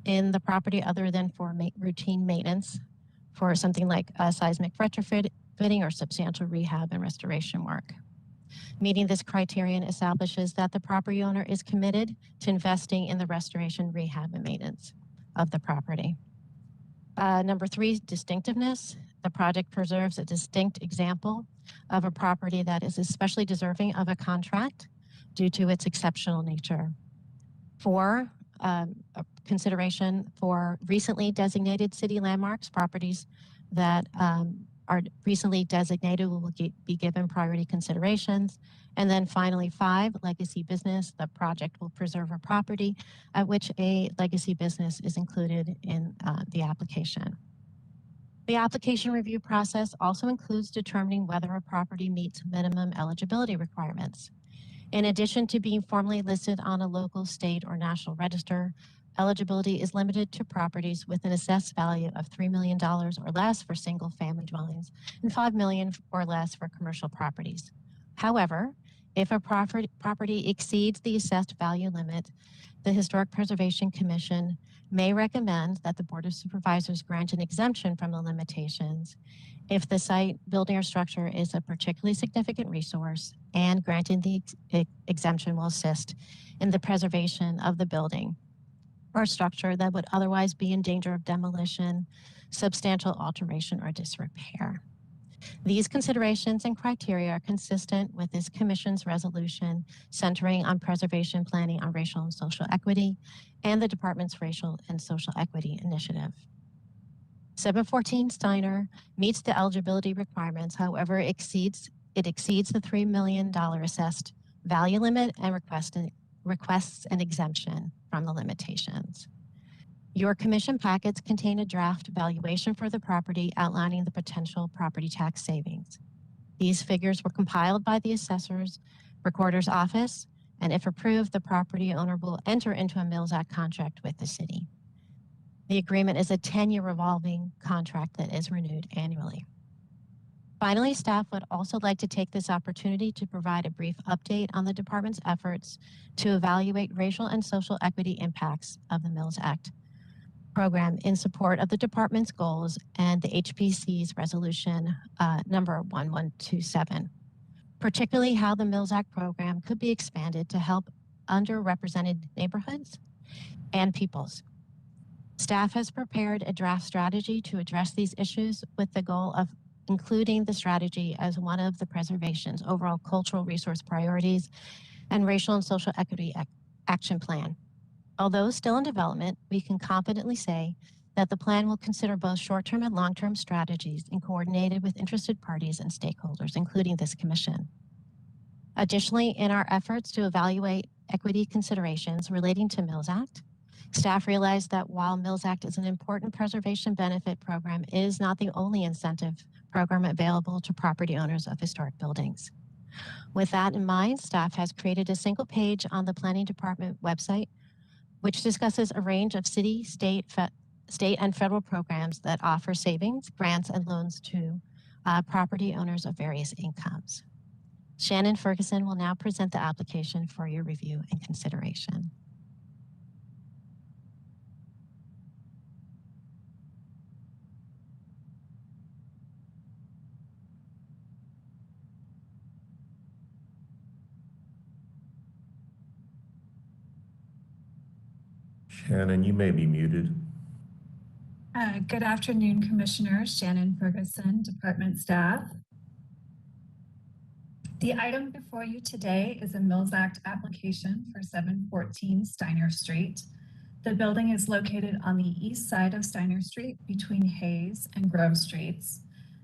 in the property other than for routine maintenance for something like a seismic retrofitting or substantial rehab and restoration work. Meeting this criterion establishes that the property owner is committed to investing in the restoration, rehab, and maintenance of the property. Number 3, distinctiveness. The project preserves a distinct example of a property that is especially deserving of a contract due to its exceptional nature. 4, a consideration for recently designated city landmarks, properties that are recently designated will be given priority considerations. And then finally 5, legacy business. The project will preserve a property at which a legacy business is included in the application. The application review process also includes determining whether a property meets minimum eligibility requirements. In addition to being formally listed on a local, state, or national register, eligibility is limited to properties with an assessed value of $3 million or less for single-family dwellings and $5 million or less for commercial properties. However, if a property exceeds the assessed value limit, the Historic Preservation Commission may recommend that the Board of Supervisors grant an exemption from the limitations if the site, building, or structure is a particularly significant resource, and granting the exemption will assist in the preservation of the building or structure that would otherwise be in danger of demolition, substantial alteration, or disrepair. These considerations and criteria are consistent with this Commission's resolution centering on preservation planning on racial and social equity and the Department's Racial and Social Equity Initiative. 714 Steiner meets the eligibility requirements, however, it exceeds the $3 million assessed value limit and requests an exemption from the limitations. Your commission packets contain a draft valuation for the property outlining the potential property tax savings. These figures were compiled by the assessor's recorder's office, and if approved, the property owner will enter into a Mills Act contract with the city. The agreement is a 10-year revolving contract that is renewed annually. Finally, staff would also like to take this opportunity to provide a brief update on the department's efforts to evaluate racial and social equity impacts of the Mills Act program in support of the department's goals and the HPC's resolution number 1127, particularly how the Mills Act program could be expanded to help underrepresented neighborhoods and peoples. Staff has prepared a draft strategy to address these issues with the goal of including the strategy as one of the preservation's overall cultural resource priorities and racial and social equity action plan. Although still in development, we can confidently say that the plan will consider both short-term and long-term strategies and coordinated with interested parties and stakeholders, including this commission. Additionally, in our efforts to evaluate equity considerations relating to Mills Act, staff realized that while Mills Act is an important preservation benefit program, it is not the only incentive program available to property owners of historic buildings. With that in mind, staff has created a single page on the Planning Department website, which discusses a range of city, state, and federal programs that offer savings, grants, and loans to property owners of various incomes. Shannon Ferguson will now present the application for your review and consideration. Shannon, you may be muted. Good afternoon, Commissioners. Shannon Ferguson, Department staff. The item before you today is a Mills Act application for 714 Steiner Street. The building is located on the east side of Steiner Street between Hayes and Grove Streets.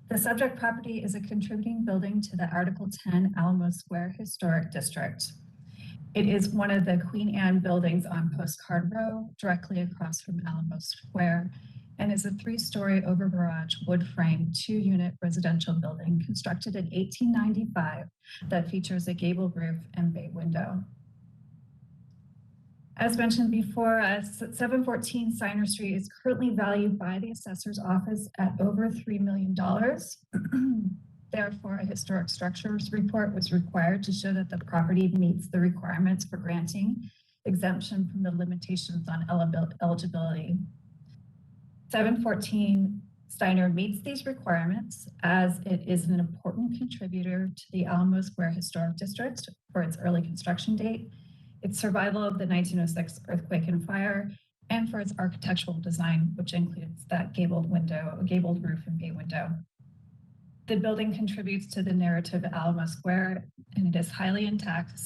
The subject property is a contributing building to the Article 10 Alamo Square Historic District. It is one of the Queen Anne buildings on Postcard Row, directly across from Alamo Square, and is a 3-story over garage wood frame 2-unit residential building constructed in 1895 that features a gable roof and bay window. As mentioned before, 714 Steiner Street is currently valued by the assessor's office at over $3 million. Therefore, a historic structures report was required to show that the property meets the requirements for granting exemption from the limitations on eligibility. 714 Steiner meets these requirements as it is an important contributor to the Alamo Square Historic District for its early construction date, its survival of the 1906 earthquake and fire, and for its architectural design, which includes that gabled roof and bay window. The building contributes to the narrative of Alamo Square, and its highly intact,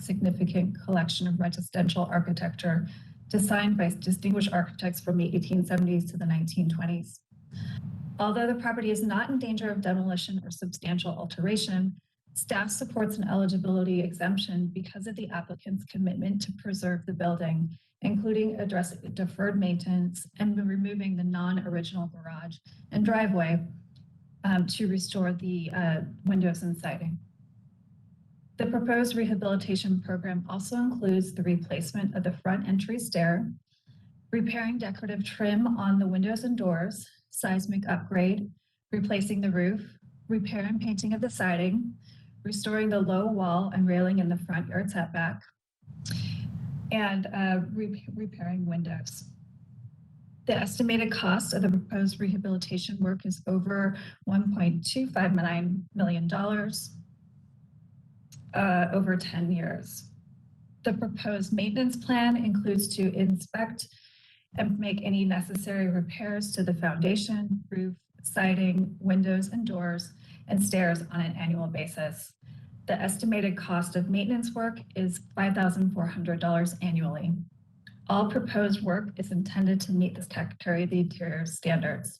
significant collection of residential architecture designed by distinguished architects from the 1870s to the 1920s. Although the property is not in danger of demolition or substantial alteration, staff supports an eligibility exemption because of the applicant's commitment to preserve the building, including addressing deferred maintenance and removing the non-original garage and driveway to restore the windows and siding. The proposed rehabilitation program also includes the replacement of the front entry stair, repairing decorative trim on the windows and doors, seismic upgrade, replacing the roof, repair and painting of the siding, restoring the low wall and railing in the front yard setback, and repairing windows. The estimated cost of the proposed rehabilitation work is over $1.259 million over 10 years. The proposed maintenance plan includes to inspect and make any necessary repairs to the foundation, roof, siding, windows and doors, and stairs on an annual basis. The estimated cost of maintenance work is $5,400 annually. All proposed work is intended to meet the Secretary of the Interior standards.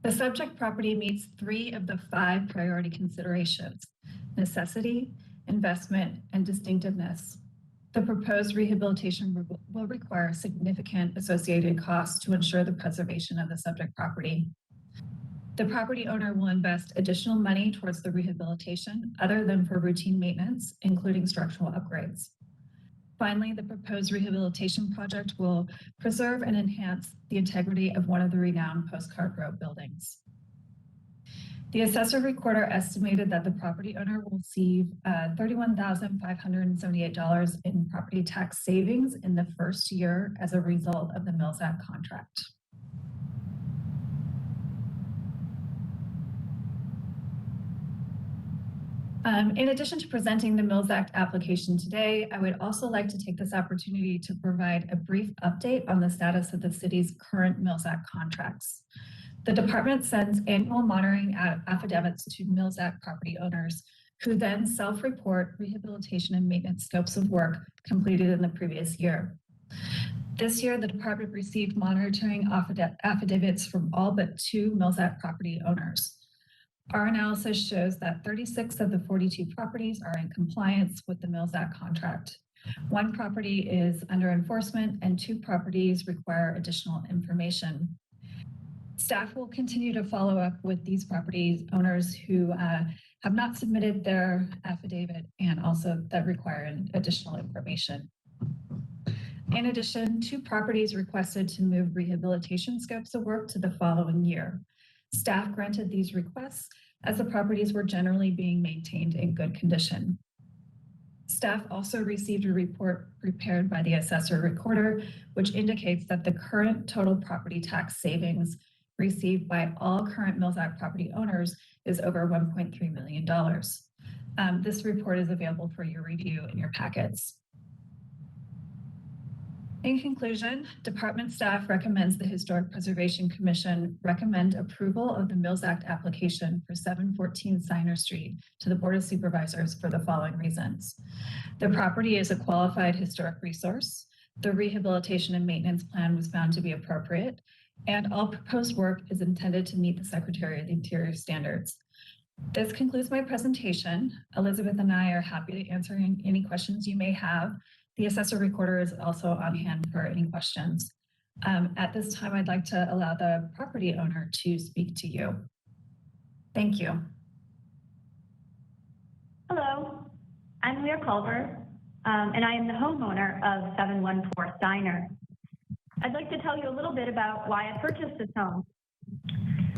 The subject property meets 3 of the 5 priority considerations: necessity, investment, and distinctiveness. The proposed rehabilitation will require significant associated costs to ensure the preservation of the subject property. The property owner will invest additional money towards the rehabilitation other than for routine maintenance, including structural upgrades. Finally, the proposed rehabilitation project will preserve and enhance the integrity of one of the renowned Postcard Row buildings. The assessor recorder estimated that the property owner will receive $31,578 in property tax savings in the first year as a result of the Mills Act contract. In addition to presenting the Mills Act application today, I would also like to take this opportunity to provide a brief update on the status of the city's current Mills Act contracts. The department sends annual monitoring affidavits to Mills Act property owners who then self-report rehabilitation and maintenance scopes of work completed in the previous year. This year, the department received monitoring affidavits from all but 2 Mills Act property owners. Our analysis shows that 36 of the 42 properties are in compliance with the Mills Act contract. 1 property is under enforcement and 2 properties require additional information. Staff will continue to follow up with these property owners who have not submitted their affidavit and also that require additional information. In addition, 2 properties requested to move rehabilitation scopes of work to the following year. Staff granted these requests as the properties were generally being maintained in good condition. Staff also received a report prepared by the assessor recorder, which indicates that the current total property tax savings received by all current Mills Act property owners is over $1.3 million. This report is available for your review in your packets. In conclusion, department staff recommends the Historic Preservation Commission recommend approval of the Mills Act application for 714 Steiner Street to the Board of Supervisors for the following reasons. The property is a qualified historic resource. The rehabilitation and maintenance plan was found to be appropriate, and all proposed work is intended to meet the Secretary of the Interior standards. This concludes my presentation. Elizabeth and I are happy to answer any questions you may have. The assessor recorder is also on hand for any questions. At this time, I'd like to allow the property owner to speak to you. Thank you. Hello, I'm Leah Culver, and I am the homeowner of 714 Steiner. I'd like to tell you a little bit about why I purchased this home.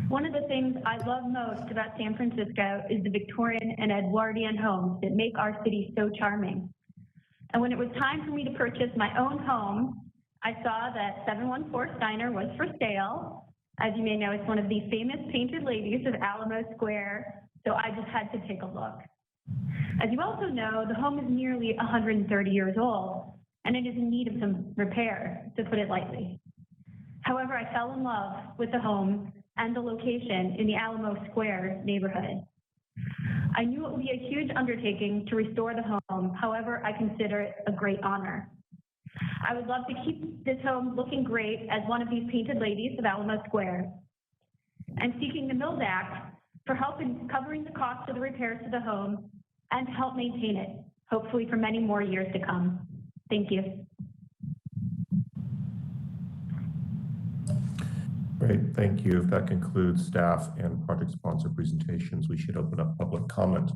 One of the things I love most about San Francisco is the Victorian and Edwardian homes that make our city so charming. And when it was time for me to purchase my own home, I saw that 714 Steiner was for sale. As you may know, it's one of the famous painted ladies of Alamo Square, so I just had to take a look. As you also know, the home is nearly 130 years old, and it is in need of some repair, to put it lightly. However, I fell in love with the home and the location in the Alamo Square neighborhood. I knew it would be a huge undertaking to restore the home. However, I consider it a great honor. I would love to keep this home looking great as one of these painted ladies of Alamo Square. I'm seeking the Mills Act for help in covering the cost of the repairs to the home and to help maintain it, hopefully for many more years to come. Thank you. Great, thank you. If that concludes staff and project sponsor presentations, we should open up public comment.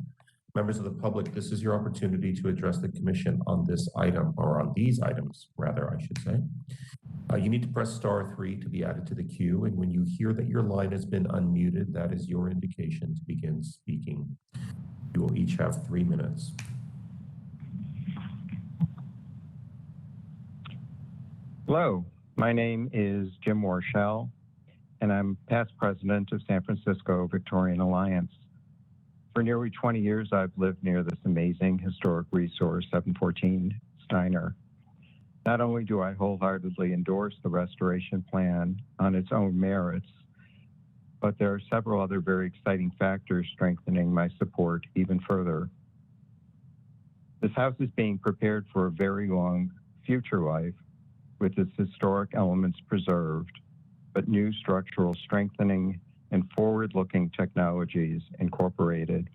Members of the public, this is your opportunity to address the commission on this item, or on these items, rather, I should say. You need to press *3 to be added to the queue, and when you hear that your line has been unmuted, that is your indication to begin speaking. You will each have 3 minutes. Hello, my name is Jim Warshell, and I'm past president of San Francisco Victorian Alliance. For nearly 20 years, I've lived near this amazing historic resource, 714 Steiner. Not only do I wholeheartedly endorse the restoration plan on its own merits, but there are several other very exciting factors strengthening my support even further. This house is being prepared for a very long future life with its historic elements preserved, but new structural strengthening and forward-looking technologies incorporated.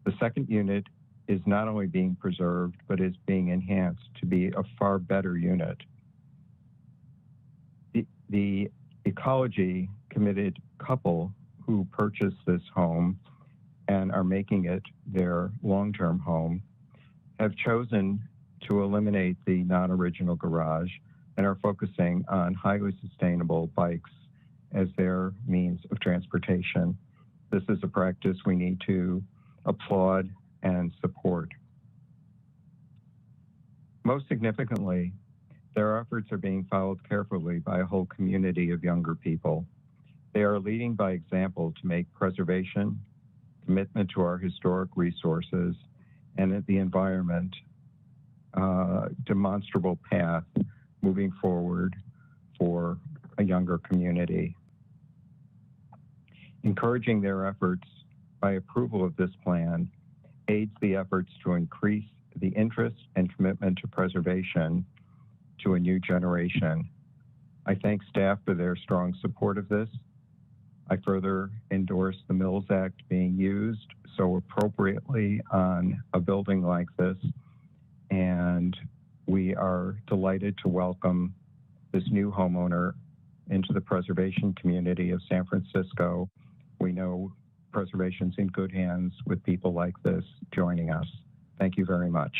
The second unit is not only being preserved, but is being enhanced to be a far better unit. The ecology committed couple who purchased this home and are making it their long-term home have chosen to eliminate the non-original garage and are focusing on highly sustainable bikes as their means of transportation. This is a practice we need to applaud and support. Most significantly, their efforts are being followed carefully by a whole community of younger people. They are leading by example to make preservation, commitment to our historic resources, and the environment demonstrable path moving forward for a younger community. Encouraging their efforts by approval of this plan aids the efforts to increase the interest and commitment to preservation to a new generation. I thank staff for their strong support of this. I further endorse the Mills Act being used so appropriately on a building like this, and we are delighted to welcome this new homeowner into the preservation community of San Francisco. We know preservation's in good hands with people like this joining us. Thank you very much.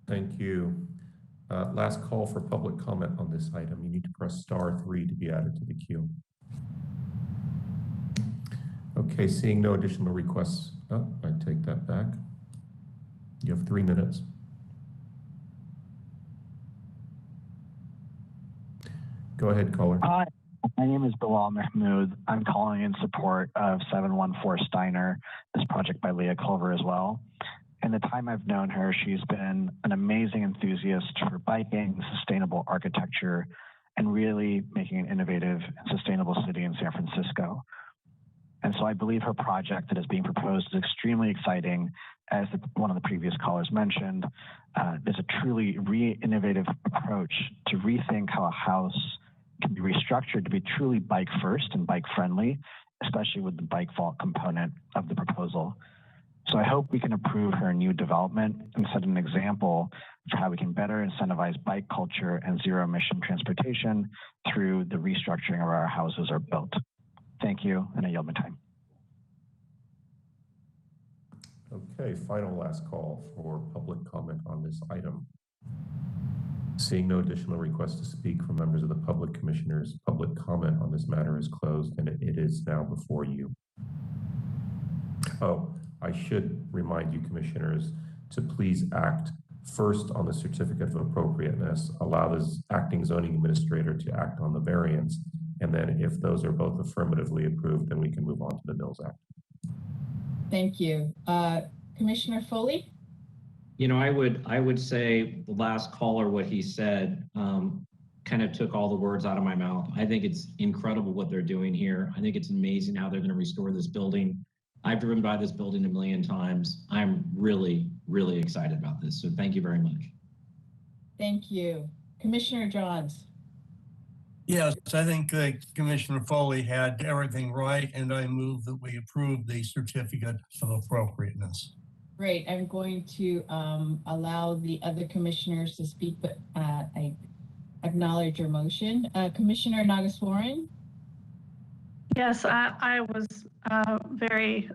Thank you. Last call for public comment on this item. You need to press *3 to be added to the queue. Okay, seeing no additional requests. Oh, I take that back. You have 3 minutes. Go ahead, caller. Hi, my name is Bilal Mahmoud. I'm calling in support of 714 Steiner, this project by Leah Culver as well. In the time I've known her, she's been an amazing enthusiast for biking, sustainable architecture, and really making an innovative and sustainable city in San Francisco. And so I believe her project that is being proposed is extremely exciting. As one of the previous callers mentioned, there's a truly innovative approach to rethink how a house can be restructured to be truly bike first and bike friendly, especially with the bike vault component of the proposal. So I hope we can approve her new development and set an example for how we can better incentivize bike culture and zero emission transportation through the restructuring of our houses are built. Thank you, and I yield my time. Okay, final last call for public comment on this item. Seeing no additional requests to speak from members of the public, commissioners, public comment on this matter is closed and it is now before you. Oh, I should remind you, commissioners, to please act first on the certificate of appropriateness, allow the acting zoning administrator to act on the variance, and then if those are both affirmatively approved, then we can move on to the Mills Act. Thank you. Commissioner Foley? You know, I would say the last caller, what he said, kind of took all the words out of my mouth. I think it's incredible what they're doing here. I think it's amazing how they're going to restore this building. I've driven by this building a million times. I'm really, really excited about this. So thank you very much. Thank you. Commissioner Johns? Yes, I think Commissioner Foley had everything right, and I move that we approve the certificate of appropriateness. Great. I'm going to allow the other commissioners to speak, but I acknowledge your motion. Commissioner Nagaswaran? Yes, I was very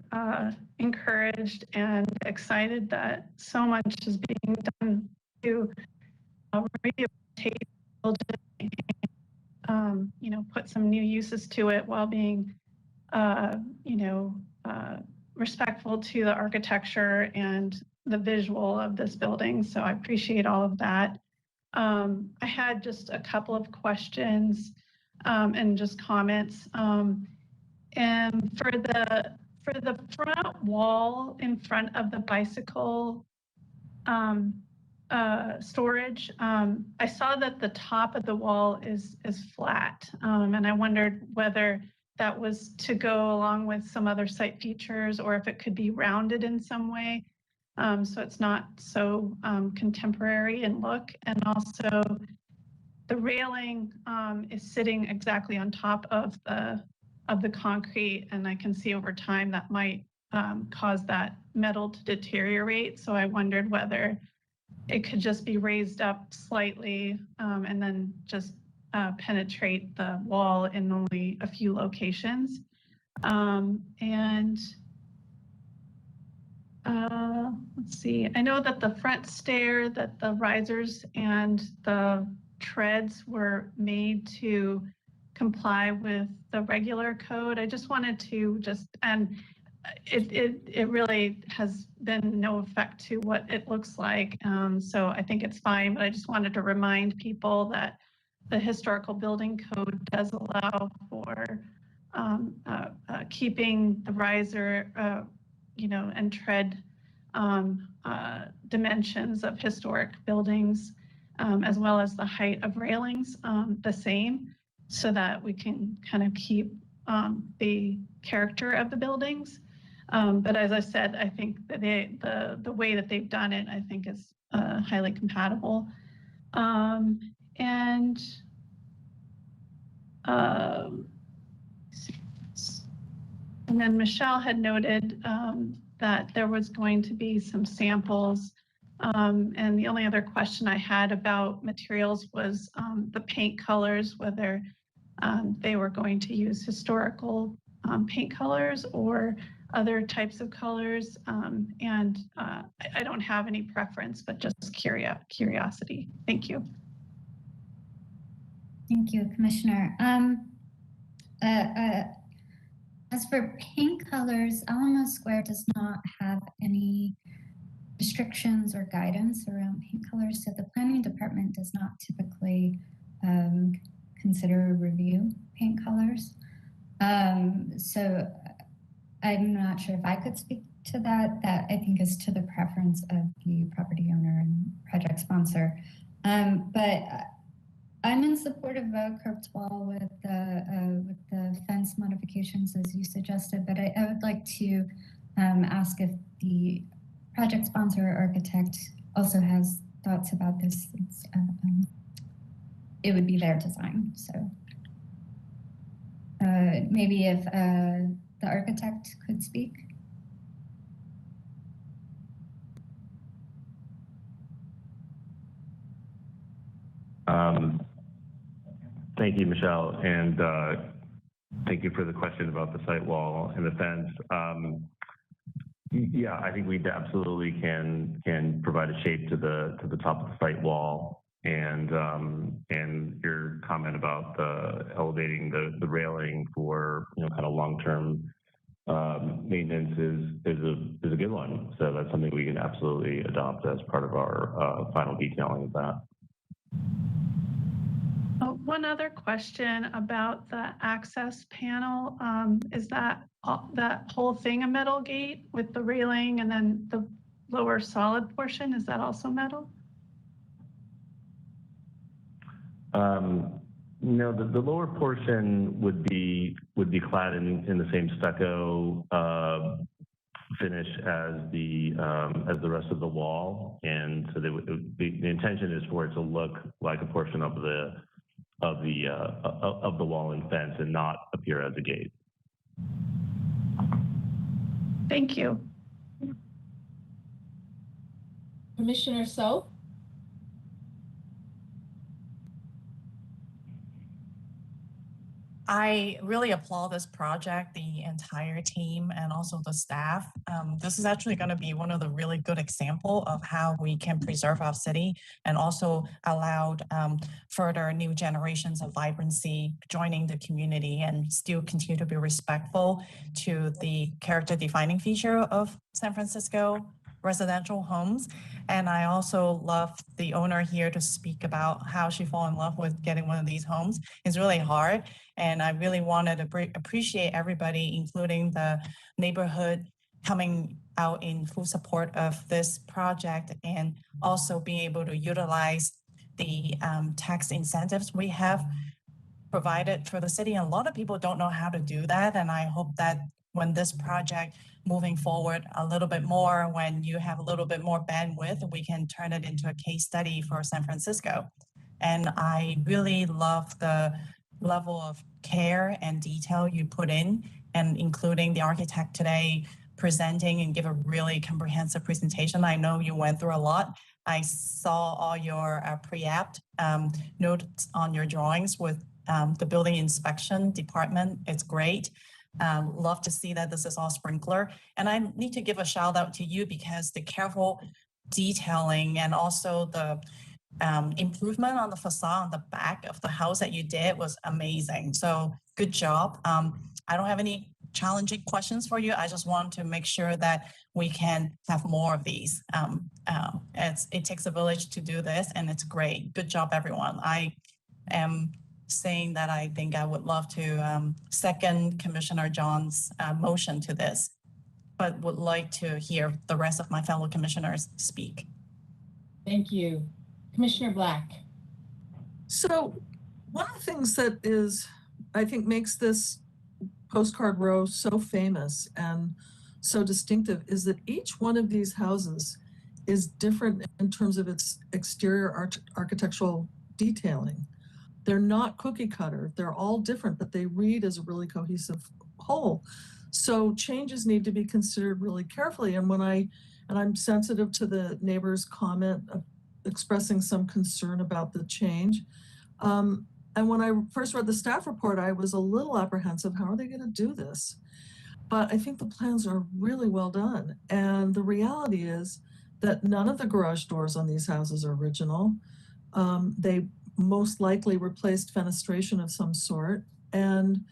encouraged and excited that so much is being done to rehabilitate the building and, you know, put some new uses to it while being, respectful to the architecture and the visual of this building. So I appreciate all of that. I had just a couple of questions and just comments. And for the front wall in front of the bicycle storage, I saw that the top of the wall is flat, and I wondered whether that was to go along with some other site features or if it could be rounded in some way, so it's not so contemporary in look. And also the railing is sitting exactly on top of the concrete, and I can see over time that might cause that metal to deteriorate. So I wondered whether it could just be raised up slightly and then just penetrate the wall in only a few locations. Let's see, I know that the front stair, that the risers and the treads were made to comply with the regular code. I just wanted to and it really has been no effect to what it looks like. So I think it's fine, but I just wanted to remind people that the historical building code does allow for keeping the riser, and tread dimensions of historic buildings, as well as the height of railings the same. so that we can kind of keep the character of the buildings. But as I said, I think that the way that they've done it, I think is highly compatible. And then Michelle had noted that there was going to be some samples. And the only other question I had about materials was the paint colors, whether they were going to use historical paint colors or other types of colors. I don't have any preference, but just curiosity. Thank you. Thank you, Commissioner. As for paint colors, Alamo Square does not have any restrictions or guidance around paint colors, so the planning department does not typically consider or review paint colors. So I'm not sure if I could speak to that. That I think is to the preference of the property owner and project sponsor. But I'm in support of a curved wall with the fence modifications as you suggested, but I would like to ask if the project sponsor or architect also has thoughts about this. It would be their design, so maybe if the architect could speak. Thank you, Michelle, and thank you for the question about the site wall and the fence. Yeah, I think we absolutely can provide a shape to the top of the site wall, and your comment about elevating the railing for kind of long-term maintenance is a good one. So that's something we can absolutely adopt as part of our final detailing of that. One other question about the access panel. Is that whole thing a metal gate with the railing and then the lower solid portion? Is that also metal? No, the lower portion would be clad in the same stucco finish as the rest of the wall, and so the intention is for it to look like a portion of the wall and fence and not appear as a gate. Thank you. Commissioner So? I really applaud this project, the entire team, and also the staff. This is actually going to be one of the really good examples of how we can preserve our city and also allow further new generations of vibrancy joining the community and still continue to be respectful to the character-defining feature of San Francisco residential homes. And I also love the owner here to speak about how she fell in love with getting one of these homes. It's really hard. And I really wanted to appreciate everybody, including the neighborhood, coming out in full support of this project and also being able to utilize the tax incentives we have provided for the city. And a lot of people don't know how to do that. And I hope that when this project moving forward a little bit more, when you have a little bit more bandwidth, we can turn it into a case study for San Francisco. And I really love the level of care and detail you put in, and including the architect today presenting and give a really comprehensive presentation. I know you went through a lot. I saw all your pre-apt notes on your drawings with the building inspection department. It's great. Love to see that this is all sprinkler. And I need to give a shout out to you because the careful detailing and also the improvement on the facade on the back of the house that you did was amazing. So good job. I don't have any challenging questions for you. I just want to make sure that we can have more of these. It takes a village to do this, and it's great. Good job, everyone. I am saying that I think I would love to second Commissioner John's motion to this, but would like to hear the rest of my fellow commissioners speak. Thank you. Commissioner Black. So One of the things that I think makes this postcard row so famous and so distinctive is that each one of these houses is different in terms of its exterior architectural detailing. They're not cookie cutter. They're all different, but they read as a really cohesive whole. So changes need to be considered really carefully. And I'm sensitive to the neighbor's comment of expressing some concern about the change. And when I first read the staff report, I was a little apprehensive. How are they going to do this? But I think the plans are really well done. And the reality is that none of the garage doors on these houses are original. They most likely replaced fenestration of some sort. And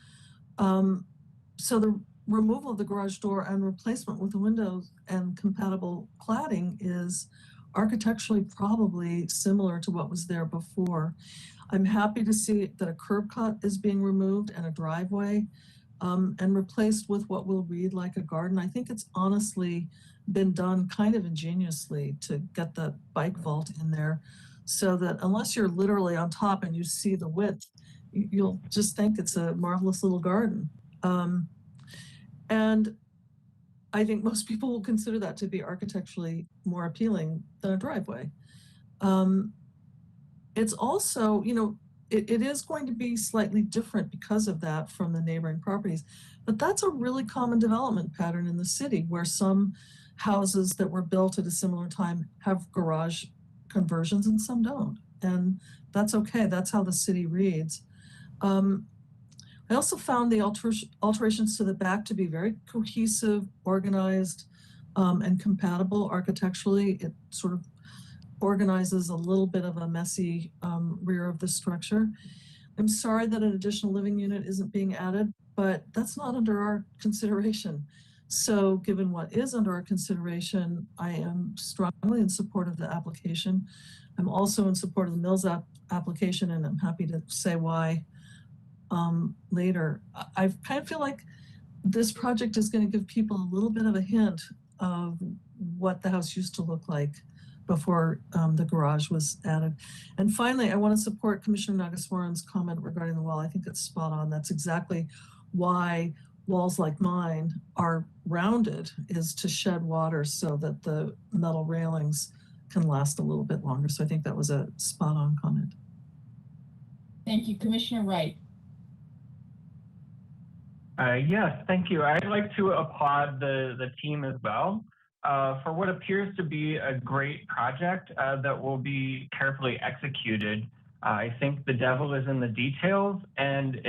so the removal of the garage door and replacement with the windows and compatible cladding is architecturally probably similar to what was there before. I'm happy to see that a curb cut is being removed and a driveway and replaced with what will read like a garden. I think it's honestly been done kind of ingeniously to get the bike vault in there so that unless you're literally on top and you see the width, you'll just think it's a marvelous little garden. And I think most people will consider that to be architecturally more appealing than a driveway. It's also, it is going to be slightly different because of that from the neighboring properties, but that's a really common development pattern in the city where some houses that were built at a similar time have garage conversions and some don't. And that's okay. That's how the city reads. I also found the alterations to the back to be very cohesive, organized, and compatible architecturally. It sort of organizes a little bit of a messy rear of the structure. I'm sorry that an additional living unit isn't being added, but that's not under our consideration. So given what is under our consideration, I am strongly in support of the application. I'm also in support of the Mills application, and I'm happy to say why later. I kind of feel like this project is going to give people a little bit of a hint of what the house used to look like before the garage was added. And finally, I want to support Commissioner Nagaswaran's comment regarding the wall. I think it's spot on. That's exactly why walls like mine are rounded, is to shed water so that the metal railings can last a little bit longer. So I think that was a spot on comment. Thank you. Commissioner Wright. Yes, thank you. I'd like to applaud the team as well for what appears to be a great project that will be carefully executed. I think the devil is in the details, and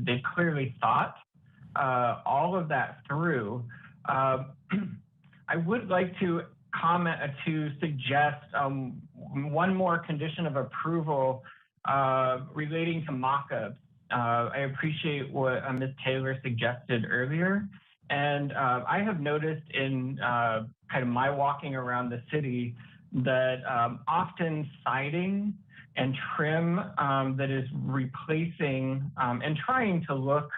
they clearly thought all of that through. I would like to suggest one more condition of approval relating to mock-ups. I appreciate what Ms. Taylor suggested earlier. And I have noticed in kind of my walking around the city that often siding and trim that is replacing and trying to look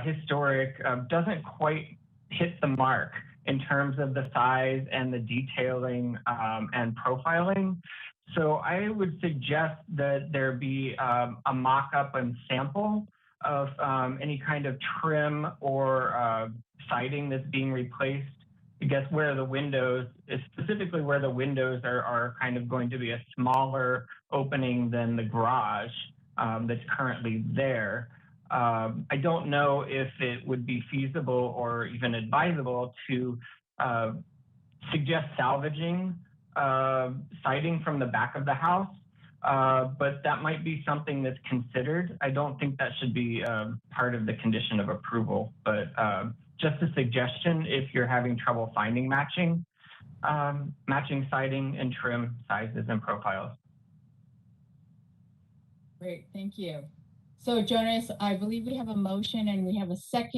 historic doesn't quite hit the mark in terms of the size and the detailing and profiling. So I would suggest that there be a mock-up and sample of any kind of trim or siding that's being replaced. I guess where the windows, specifically where the windows are kind of going to be a smaller opening than the garage that's currently there. I don't know if it would be feasible or even advisable to suggest salvaging siding from the back of the house, but that might be something that's considered. I don't think that should be part of the condition of approval, but just a suggestion if you're having trouble finding matching siding and trim sizes and profiles. Great, thank you. So Jonas, I believe we have a motion and we have a second.